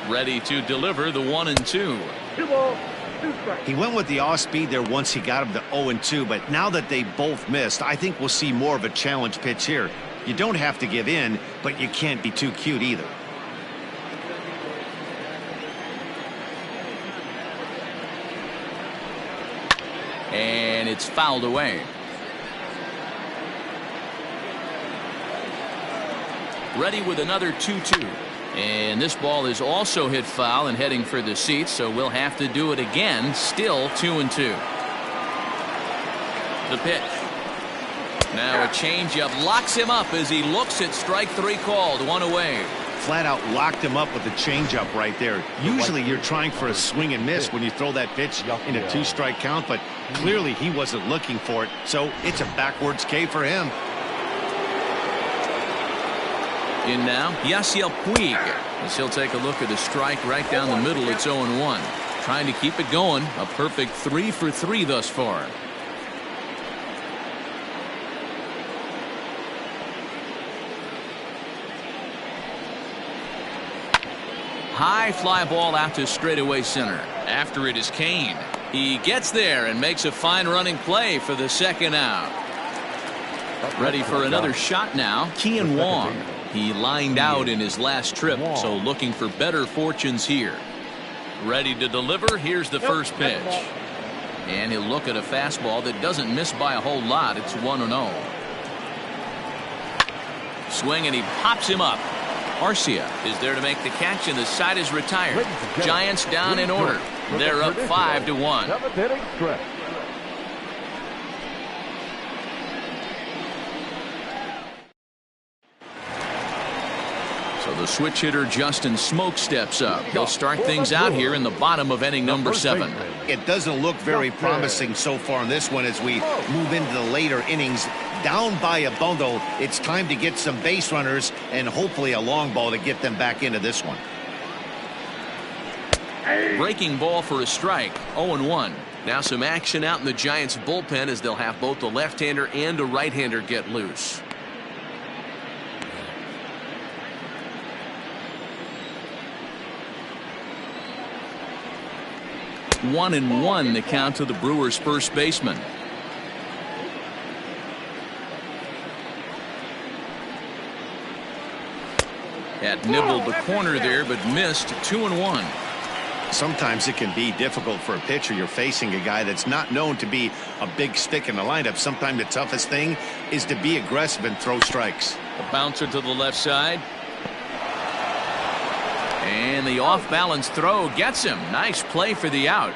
Ready to deliver the 1-2. 2 balls, 2 strikes. He went with the off speed there once he got him to 0-2, but now that they both missed, I think we'll see more of a challenge pitch here. You don't have to give in, but you can't be too cute either. And it's fouled away. Ready with another 2-2. And this ball is also hit foul and heading for the seats, so we'll have to do it again. Still 2-2. The pitch. Now a changeup locks him up as he looks at strike 3 called. 1 away. Flat out locked him up with a changeup right there. Usually you're trying for a swing and miss when you throw that pitch in a 2-strike count, but clearly he wasn't looking for it, so it's a backwards K for him. In now, Yasiel Puig, as he'll take a look at a strike right down the middle. It's 0-1. Trying to keep it going. A perfect 3 for 3 thus far. High fly ball out to straightaway center. After it is Kane. He gets there and makes a fine running play for the second out. Ready for another shot now, Kian Wong. He lined out in his last trip, so looking for better fortunes here. Ready to deliver. Here's the first pitch. And he'll look at a fastball that doesn't miss by a whole lot. It's 1-0. Swing, and he pops him up. Arcia is there to make the catch, and the side is retired. Giants down in order. They're up 5-1. Seventh inning stretch. So the switch hitter Justin Smoke steps up. He'll start things out here in the bottom of inning number 7. It doesn't look very promising so far in this one as we move into the later innings. Down by a bundle, it's time to get some base runners and hopefully a long ball to get them back into this one. Breaking ball for a strike. 0-1. Now some action out in the Giants bullpen as they'll have both the left-hander and a right-hander get loose. 1-1 the count to the Brewers first baseman. Had nibbled the corner there but missed. 2-1. Sometimes it can be difficult for a pitcher. You're facing a guy that's not known to be a big stick in the lineup. Sometimes the toughest thing is to be aggressive and throw strikes. A bouncer to the left side. And the off-balance throw gets him. Nice play for the out.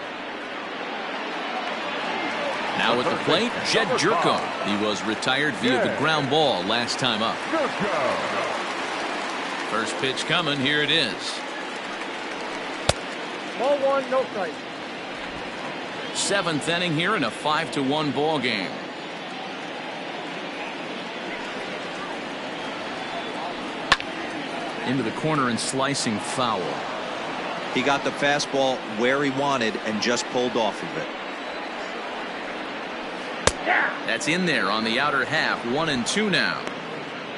Now at the plate, Jed Jerko. He was retired via the ground ball last time up. First pitch coming. Here it is. Ball one, no strike. 7th inning here in a 5-1 ball game. Into the corner and slicing foul. He got the fastball where he wanted and just pulled off of it. That's in there on the outer half. 1-2 now.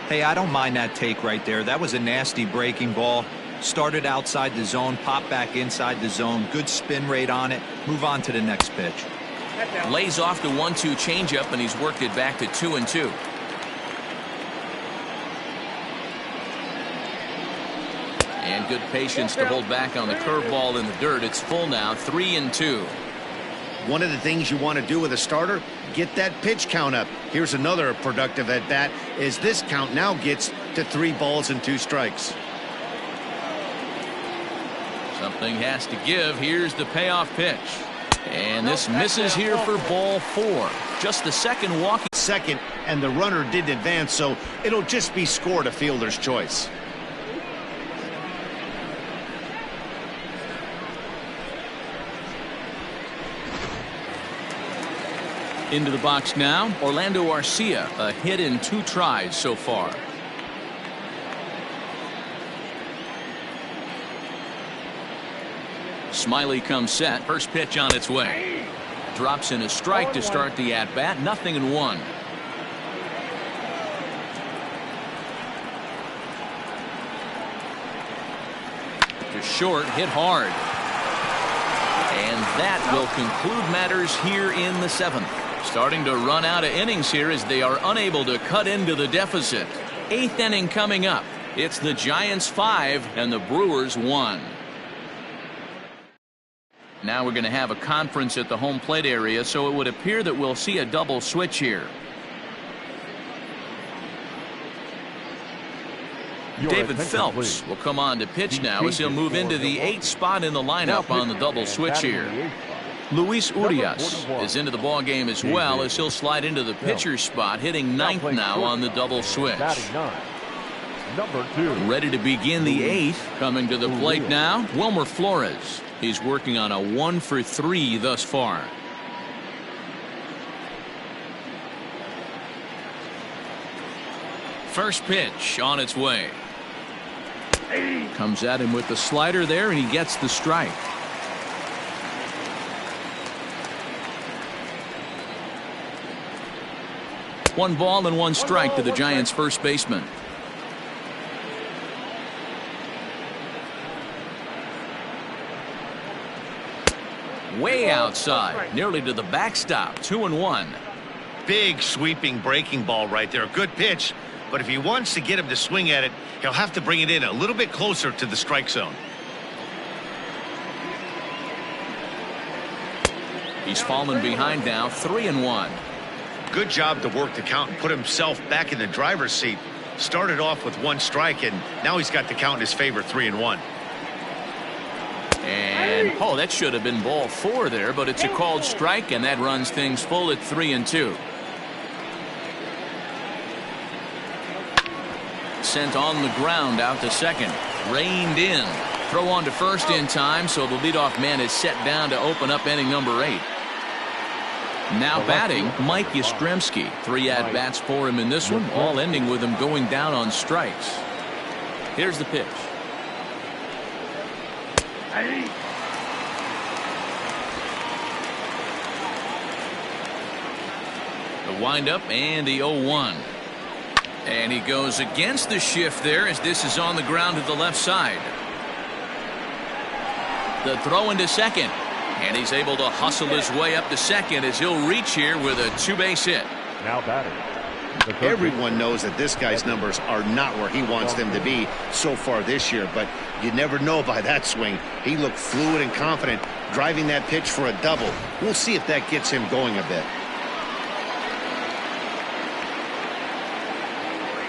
Hey, I don't mind that take right there. That was a nasty breaking ball. Started outside the zone, popped back inside the zone. Good spin rate on it. Move on to the next pitch. Lays off the 1-2 changeup, and he's worked it back to 2-2. And good patience to hold back on the curveball in the dirt. It's full now. 3-2. One of the things you want to do with a starter, get that pitch count up. Here's another productive at bat as this count now gets to 3 balls and 2 strikes. Something has to give. Here's the payoff pitch. And this misses here for ball 4. Just the second walk. Second, and the runner didn't advance, so it'll just be scored a fielder's choice. Into the box now. Orlando Arcia, a hit in 2 tries so far. Smiley comes set. First pitch on its way. Drops in a strike to start the at-bat. 0-1. To short, hit hard. And that will conclude matters here in the 7th. Starting to run out of innings here as they are unable to cut into the deficit. 8th inning coming up. It's the Giants 5 and the Brewers 1. Now we're going to have a conference at the home plate area, so it would appear that we'll see a double switch here. David Phelps will come on to pitch now as he'll move into the 8th spot in the lineup on the double switch here. Luis Urias is into the ball game as well as he'll slide into the pitcher's spot, hitting 9th now on the double switch. Number 2. Ready to begin the 8th. Coming to the plate now, Wilmer Flores. He's working on a 1-for-3 thus far. First pitch on its way. Comes at him with the slider there, and he gets the strike. One ball and 1 strike to the Giants first baseman. Way outside, nearly to the backstop. 2-1. Big sweeping breaking ball right there. Good pitch, but if he wants to get him to swing at it, he'll have to bring it in a little bit closer to the strike zone. He's fallen behind now. 3-1. Good job to work the count and put himself back in the driver's seat. Started off with 1 strike, and now he's got the count in his favor, 3-1. And, oh, that should have been ball 4 there, but it's a called strike, and that runs things full at 3-2. Sent on the ground out to second. Reined in. Throw on to first in time, so the leadoff man is set down to open up inning number 8. Now batting, Mike Yastrzemski. 3 at-bats for him in this one, all ending with him going down on strikes. Here's the pitch. The windup and the 0-1. And he goes against the shift there as this is on the ground to the left side. The throw into second. And he's able to hustle his way up to second as he'll reach here with a 2-base hit. Now batting. Everyone knows that this guy's numbers are not where he wants them to be so far this year, but you never know by that swing. He looked fluid and confident, driving that pitch for a double. We'll see if that gets him going a bit.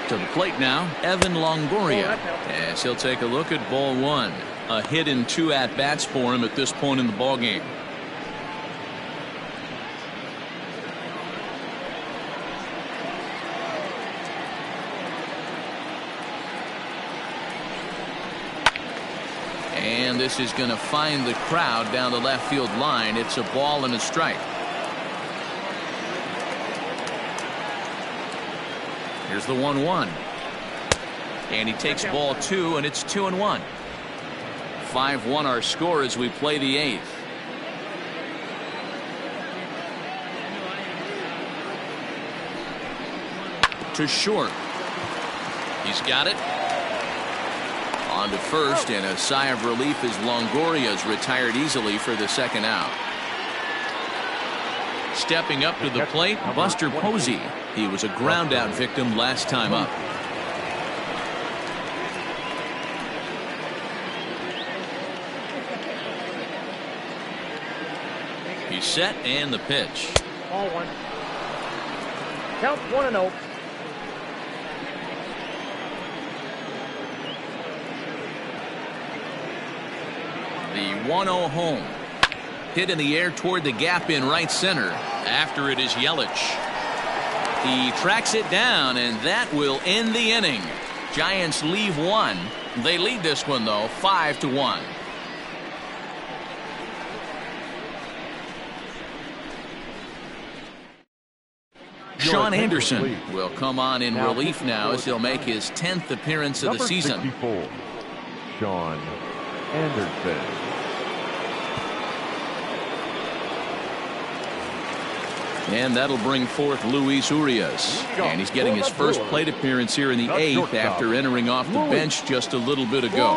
To the plate now, Evan Longoria, as he'll take a look at ball 1. A hit in 2 at-bats for him at this point in the ballgame. And this is going to find the crowd down the left field line. It's a ball and a strike. Here's the 1-1. And he takes ball 2, and it's 2-1. 5-1 our score as we play the 8th. To short. He's got it. On to first, and a sigh of relief as Longoria's retired easily for the second out. Stepping up to the plate, Buster Posey. He was a ground out victim last time up. He's set, and the pitch. Ball 1. Count 1-0. The 1-0 home. Hit in the air toward the gap in right center. After it is Yelich. He tracks it down, and that will end the inning. Giants leave 1. They lead this one, though, 5-1. Sean Anderson will come on in relief now as he'll make his 10th appearance of the season. 64, Sean Anderson. And that'll bring forth Luis Urias. And he's getting his first plate appearance here in the 8th after entering off the bench just a little bit ago.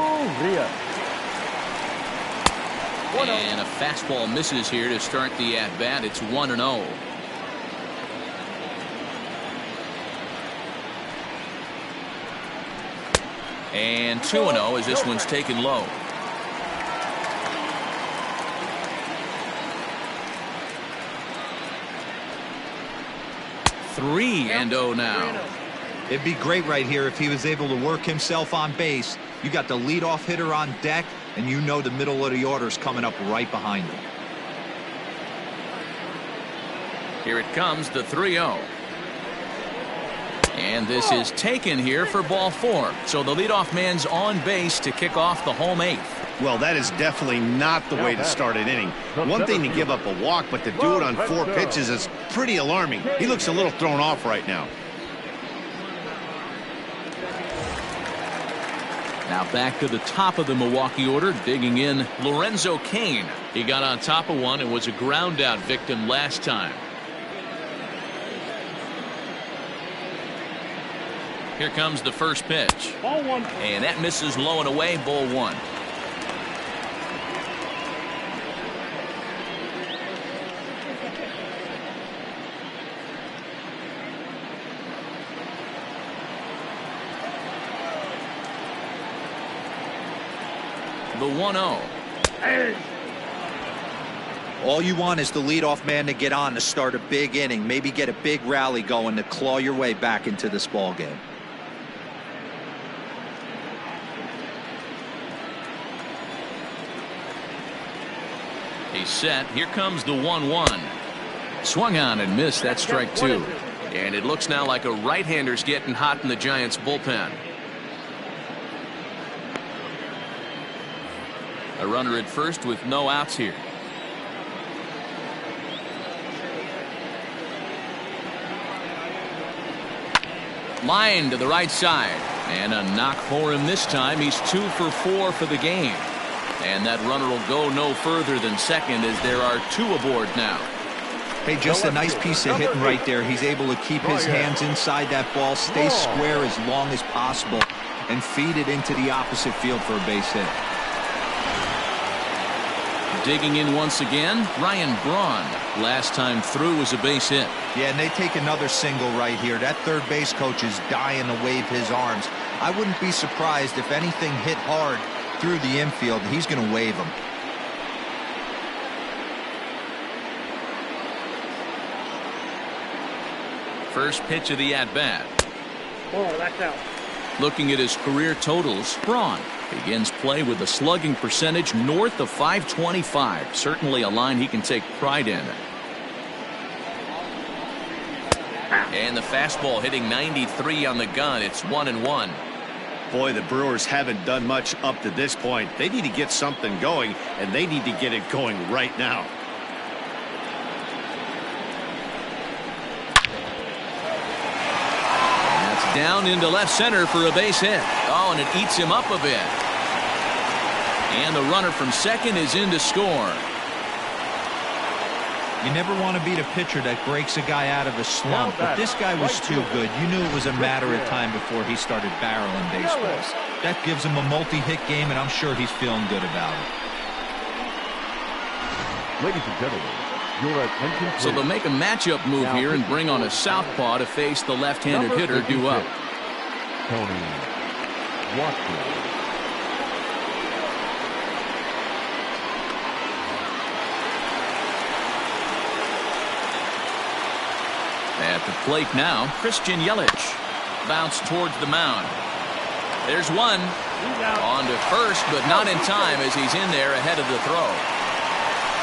And a fastball misses here to start the at-bat. It's 1-0. And 2-0 as this one's taken low. Three and 0 now. It'd be great right here if he was able to work himself on base. You got the leadoff hitter on deck, and you know the middle of the order's coming up right behind him. Here it comes, the 3-0. And this is taken here for ball 4. So the leadoff man's on base to kick off the home 8th. Well, that is definitely not the way to start an inning. One thing to give up a walk, but to do it on 4 pitches is pretty alarming. He looks a little thrown off right now. Now back to the top of the Milwaukee order, digging in Lorenzo Cain. He got on top of one and was a ground out victim last time. Here comes the first pitch. Ball 1. And that misses low and away, ball 1. The 1-0. All you want is the leadoff man to get on to start a big inning, maybe get a big rally going to claw your way back into this ball game. He's set. Here comes the 1-1. Swung on and missed. That strike two. And it looks now like a right-hander's getting hot in the Giants bullpen. A runner at first with no outs here. Line to the right side. And a knock for him this time. He's 2 for 4 for the game. And that runner will go no further than second as there are 2 aboard now. Hey, just a nice piece of hitting right there. He's able to keep his hands inside that ball, stay square as long as possible, and feed it into the opposite field for a base hit. Digging in once again, Ryan Braun. Last time through was a base hit. Yeah, and they take another single right here. That third base coach is dying to wave his arms. I wouldn't be surprised if anything hit hard through the infield. He's going to wave them. First pitch of the at-bat. Oh, that's out. Looking at his career totals, Braun begins play with a slugging percentage north of .525. Certainly a line he can take pride in. And the fastball hitting 93 on the gun. It's 1-1. Boy, the Brewers haven't done much up to this point. They need to get something going, and they need to get it going right now. Down into left center for a base hit. Oh, and it eats him up a bit. And the runner from second is in to score. You never want to beat a pitcher that breaks a guy out of a slump, but this guy was too good. You knew it was a matter of time before he started barreling baseballs. That gives him a multi-hit game, and I'm sure he's feeling good about it. Ladies and gentlemen, your attention, please. So they'll make a matchup move here and bring on a southpaw to face the left-handed hitter due up. Tony Watson. At the plate now, Christian Yelich. Bounce towards the mound. There's one. On to first, but not in time as he's in there ahead of the throw.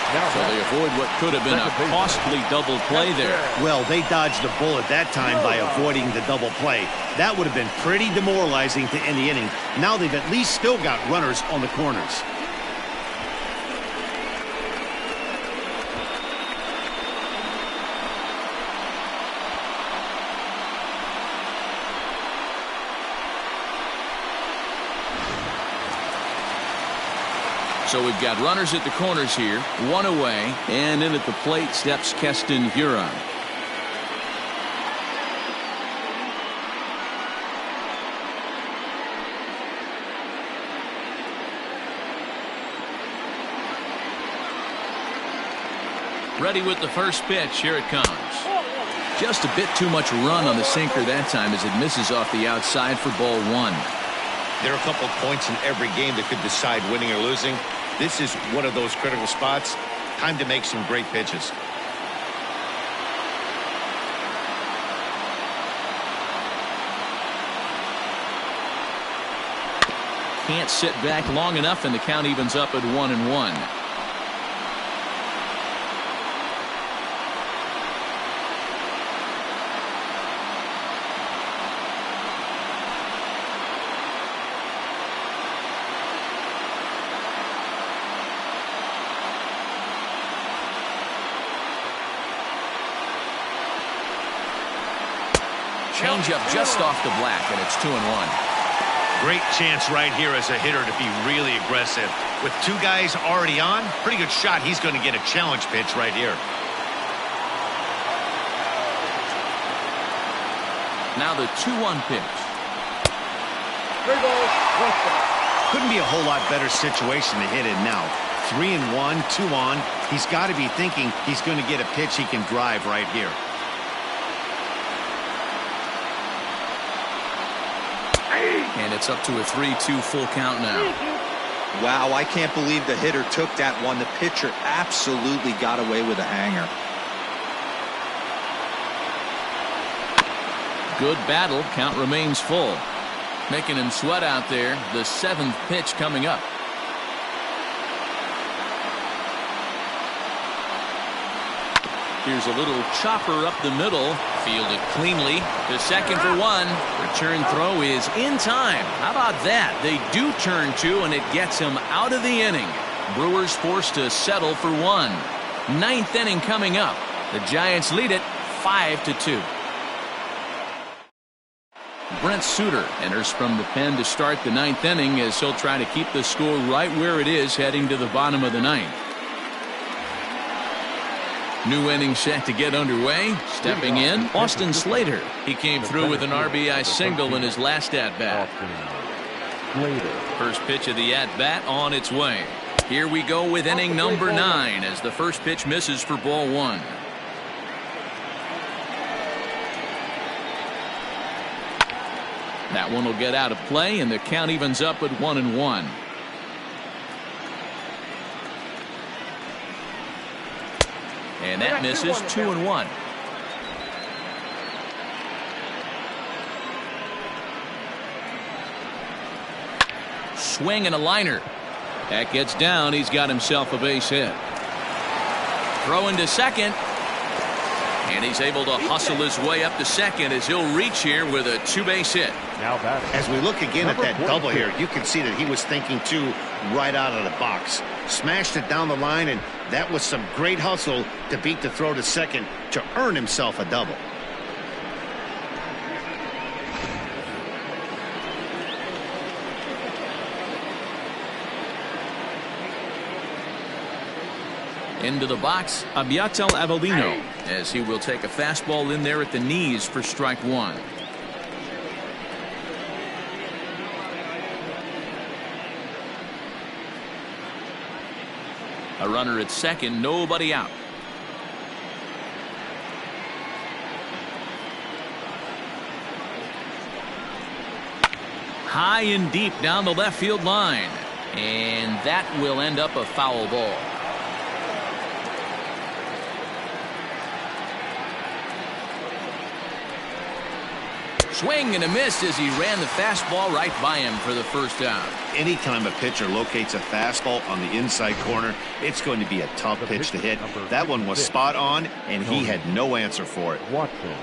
So they avoid what could have been a costly double play there. Well, they dodged the bullet that time by avoiding the double play. That would have been pretty demoralizing to end the inning. Now they've at least still got runners on the corners. So we've got runners at the corners here, one away, and in at the plate steps Keston Huron. Ready with the first pitch. Here it comes. Just a bit too much run on the sinker that time as it misses off the outside for ball one. There are a couple points in every game that could decide winning or losing. This is one of those critical spots. Time to make some great pitches. Can't sit back long enough, and the count evens up at 1-1. Changeup just off the black, and it's 2-1. Great chance right here as a hitter to be really aggressive. With two guys already on, pretty good shot. He's going to get a challenge pitch right here. Now the 2-1 pitch. 3 balls, 1 strike. Couldn't be a whole lot better situation to hit in now. 3-1, 2 on. He's got to be thinking he's going to get a pitch he can drive right here. And it's up to a 3-2 full count now. Wow, I can't believe the hitter took that one. The pitcher absolutely got away with a hanger. Good battle. Count remains full. Making him sweat out there. The 7th pitch coming up. Here's a little chopper up the middle. Fielded cleanly to second for one. Return throw is in time. How about that? They do turn two, and it gets him out of the inning. Brewers forced to settle for one. Ninth inning coming up. The Giants lead it 5-2. Brent Suter enters from the pen to start the ninth inning as he'll try to keep the score right where it is heading to the bottom of the ninth. New inning set to get underway. Stepping in, Austin Slater. He came through with an RBI single in his last at-bat. First pitch of the at-bat on its way. Here we go with inning number 9 as the first pitch misses for ball 1. That one will get out of play, and the count evens up at 1-1. And that misses 2-1. Swing and a liner. That gets down. He's got himself a base hit. Throw into second. And he's able to hustle his way up to second as he'll reach here with a 2-base hit. Now batting. As we look again at that double here, you can see that he was thinking too right out of the box. Smashed it down the line, and that was some great hustle to beat the throw to second to earn himself a double. Into the box, Abiatel Avellino, as he will take a fastball in there at the knees for strike 1. A runner at second, nobody out. High and deep down the left field line. And that will end up a foul ball. Swing and a miss as he ran the fastball right by him for the first out. Anytime a pitcher locates a fastball on the inside corner, it's going to be a tough pitch to hit. That one was spot on, and he had no answer for it. Watson.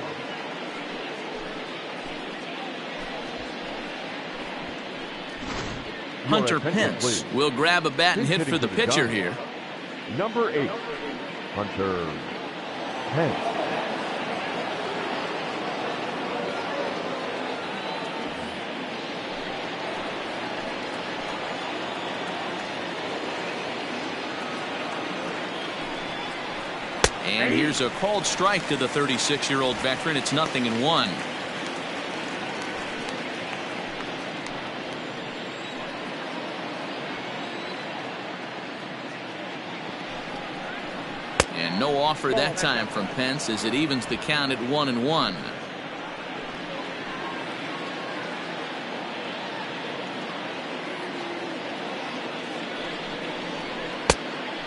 Hunter Pence will grab a bat and hit for the pitcher here. Number 8, Hunter Pence. And here's a called strike to the 36-year-old veteran. It's 0-1. And no offer that time from Pence as it evens the count at 1-1.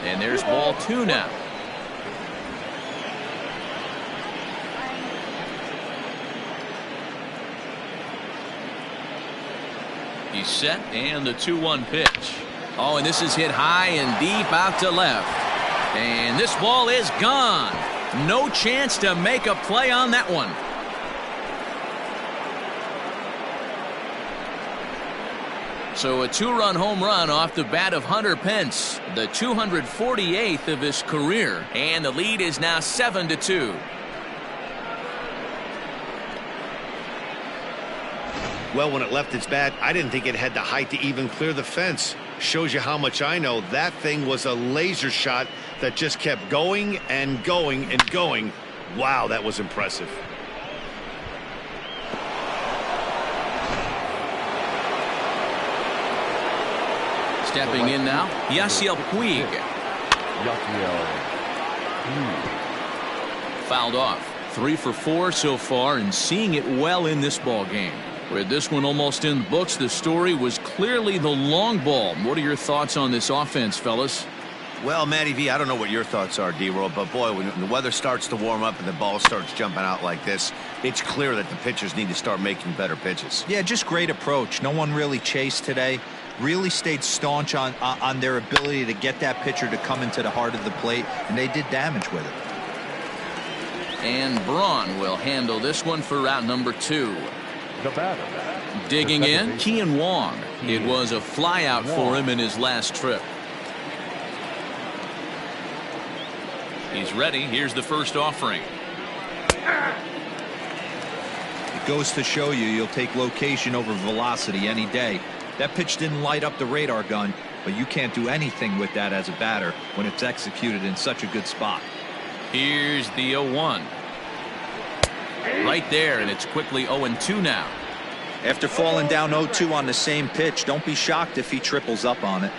And there's ball 2 now. He's set, and the 2-1 pitch. Oh, and this is hit high and deep out to left. And this ball is gone. No chance to make a play on that one. So a 2-run home run off the bat of Hunter Pence, the 248th of his career, and the lead is now 7-2. Well, when it left its bat, I didn't think it had the height to even clear the fence. Shows you how much I know. That thing was a laser shot that just kept going and going and going. Wow, that was impressive. Stepping in now, Yasiel Puig. Fouled off. 3 for 4 so far and seeing it well in this ball game. With this one almost in the books, the story was clearly the long ball. What are your thoughts on this offense, fellas? Well, Matty V, I don't know what your thoughts are, D-Roll, but boy, when the weather starts to warm up and the ball starts jumping out like this, it's clear that the pitchers need to start making better pitches. Yeah, just great approach. No one really chased today. Really stayed staunch on their ability to get that pitcher to come into the heart of the plate, and they did damage with it. And Braun will handle this one for out number 2. The batter. Digging in, Kian Wong. It was a flyout for him in his last trip. He's ready. Here's the first offering. It goes to show you'll take location over velocity any day. That pitch didn't light up the radar gun, but you can't do anything with that as a batter when it's executed in such a good spot. Here's the 0-1. Right there, and it's quickly 0-2 now. After falling down 0-2 on the same pitch, don't be shocked if he triples up on it.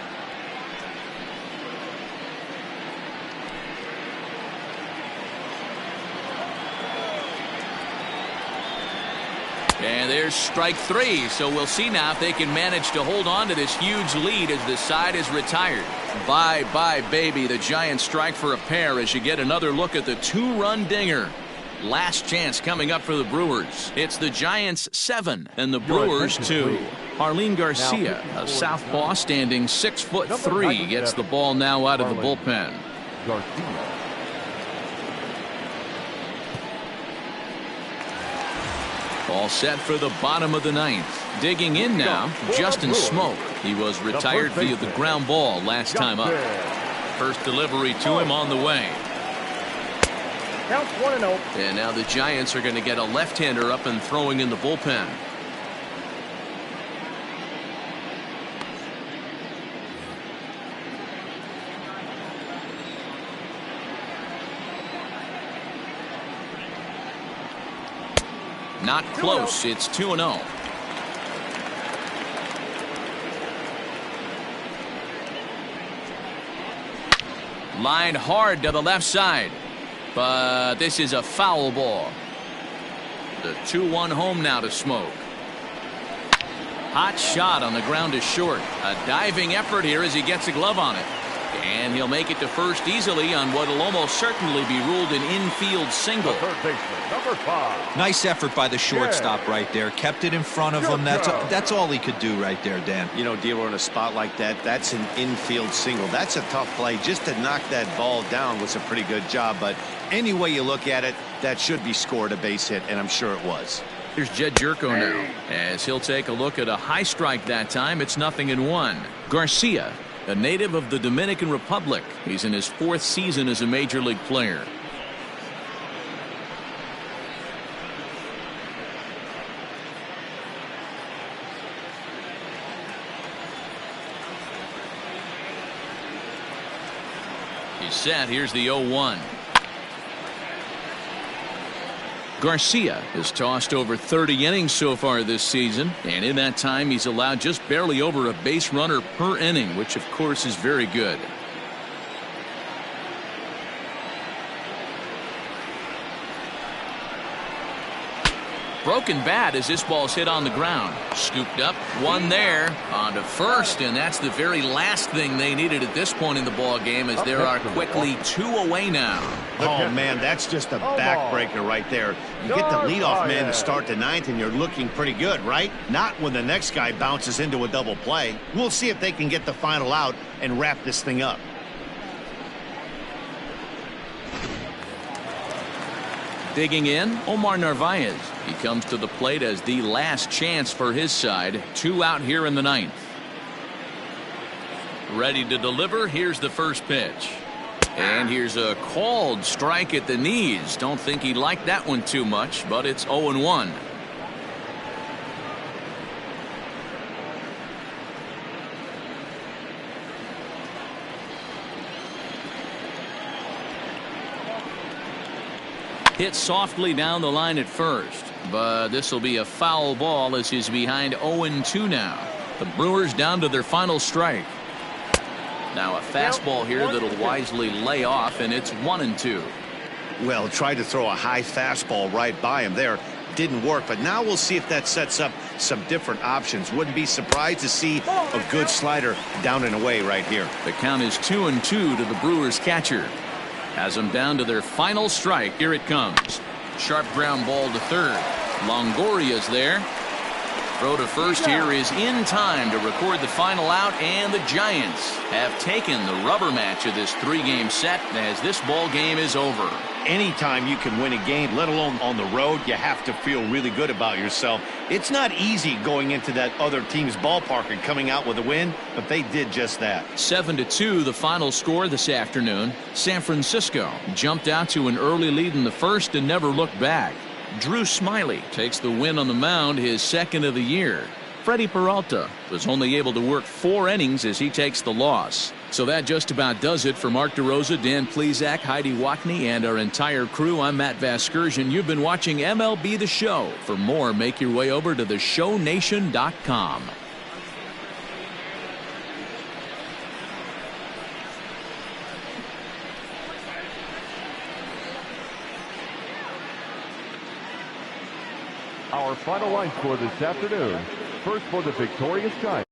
And there's strike 3, so we'll see now if they can manage to hold on to this huge lead as the side is retired. Bye-bye, baby. The Giants strike for a pair as you get another look at the 2-run dinger. Last chance coming up for the Brewers. It's the Giants 7 and the Brewers 2. Harleen Garcia, a southpaw standing 6'3", gets the ball now out of the bullpen. Garcia. All set for the bottom of the 9th. Digging in now, Justin Smoke. He was retired via the ground ball last time up. First delivery to him on the way. Counts 1-0. And now the Giants are going to get a left-hander up and throwing in the bullpen. Not close. It's 2-0. Line hard to the left side. But this is a foul ball. The 2-1 home now to Smoke. Hot shot on the ground is short. A diving effort here as he gets a glove on it. And he'll make it to first easily on what will almost certainly be ruled an infield single. Third baseman, number 5. Nice effort by the shortstop right there. Kept it in front of him. That's all he could do right there, Dan. You know, Dealer, in a spot like that, that's an infield single. That's a tough play. Just to knock that ball down was a pretty good job. But any way you look at it, that should be scored a base hit, and I'm sure it was. Here's Jed Jerko now as he'll take a look at a high strike that time. It's 0-1. Garcia, a native of the Dominican Republic. He's in his 4th season as a major league player. He's set. Here's the 0-1. Garcia has tossed over 30 innings so far this season, and in that time he's allowed just barely over a base runner per inning, which of course is very good. Broken bat as this ball's hit on the ground. Scooped up, one there, on to first, and that's the very last thing they needed at this point in the ball game, as there are quickly 2 away now. Oh, man, that's just a backbreaker right there. You get the leadoff man to start the 9th, and you're looking pretty good, right? Not when the next guy bounces into a double play. We'll see if they can get the final out and wrap this thing up. Digging in, Omar Narvaez. He comes to the plate as the last chance for his side. 2 out here in the 9th. Ready to deliver. Here's the first pitch. And here's a called strike at the knees. Don't think he liked that one too much, but it's 0-1. Hit softly down the line at first, but this will be a foul ball as he's behind 0-2 now. The Brewers down to their final strike. Now a fastball here that'll wisely lay off, and it's 1-2. Well, tried to throw a high fastball right by him there. Didn't work, but now we'll see if that sets up some different options. Wouldn't be surprised to see a good slider down and away right here. The count is 2-2 to the Brewers catcher. Has them down to their final strike. Here it comes. Sharp ground ball to third. Longoria's there. Throw to first here is in time to record the final out, and the Giants have taken the rubber match of this 3-game set as this ball game is over. Anytime you can win a game, let alone on the road, you have to feel really good about yourself. It's not easy going into that other team's ballpark and coming out with a win, but they did just that. 7-2 the final score this afternoon. San Francisco jumped out to an early lead in the first and never looked back. Drew Smyly takes the win on the mound, his second of the year. Freddie Peralta was only able to work 4 innings as he takes the loss. So that just about does it for Mark DeRosa, Dan Plesac, Heidi Wackney, and our entire crew. I'm Matt Vasgersian. You've been watching MLB The Show. For more, make your way over to theshownation.com. Our final line score this afternoon. First for the victorious Giants.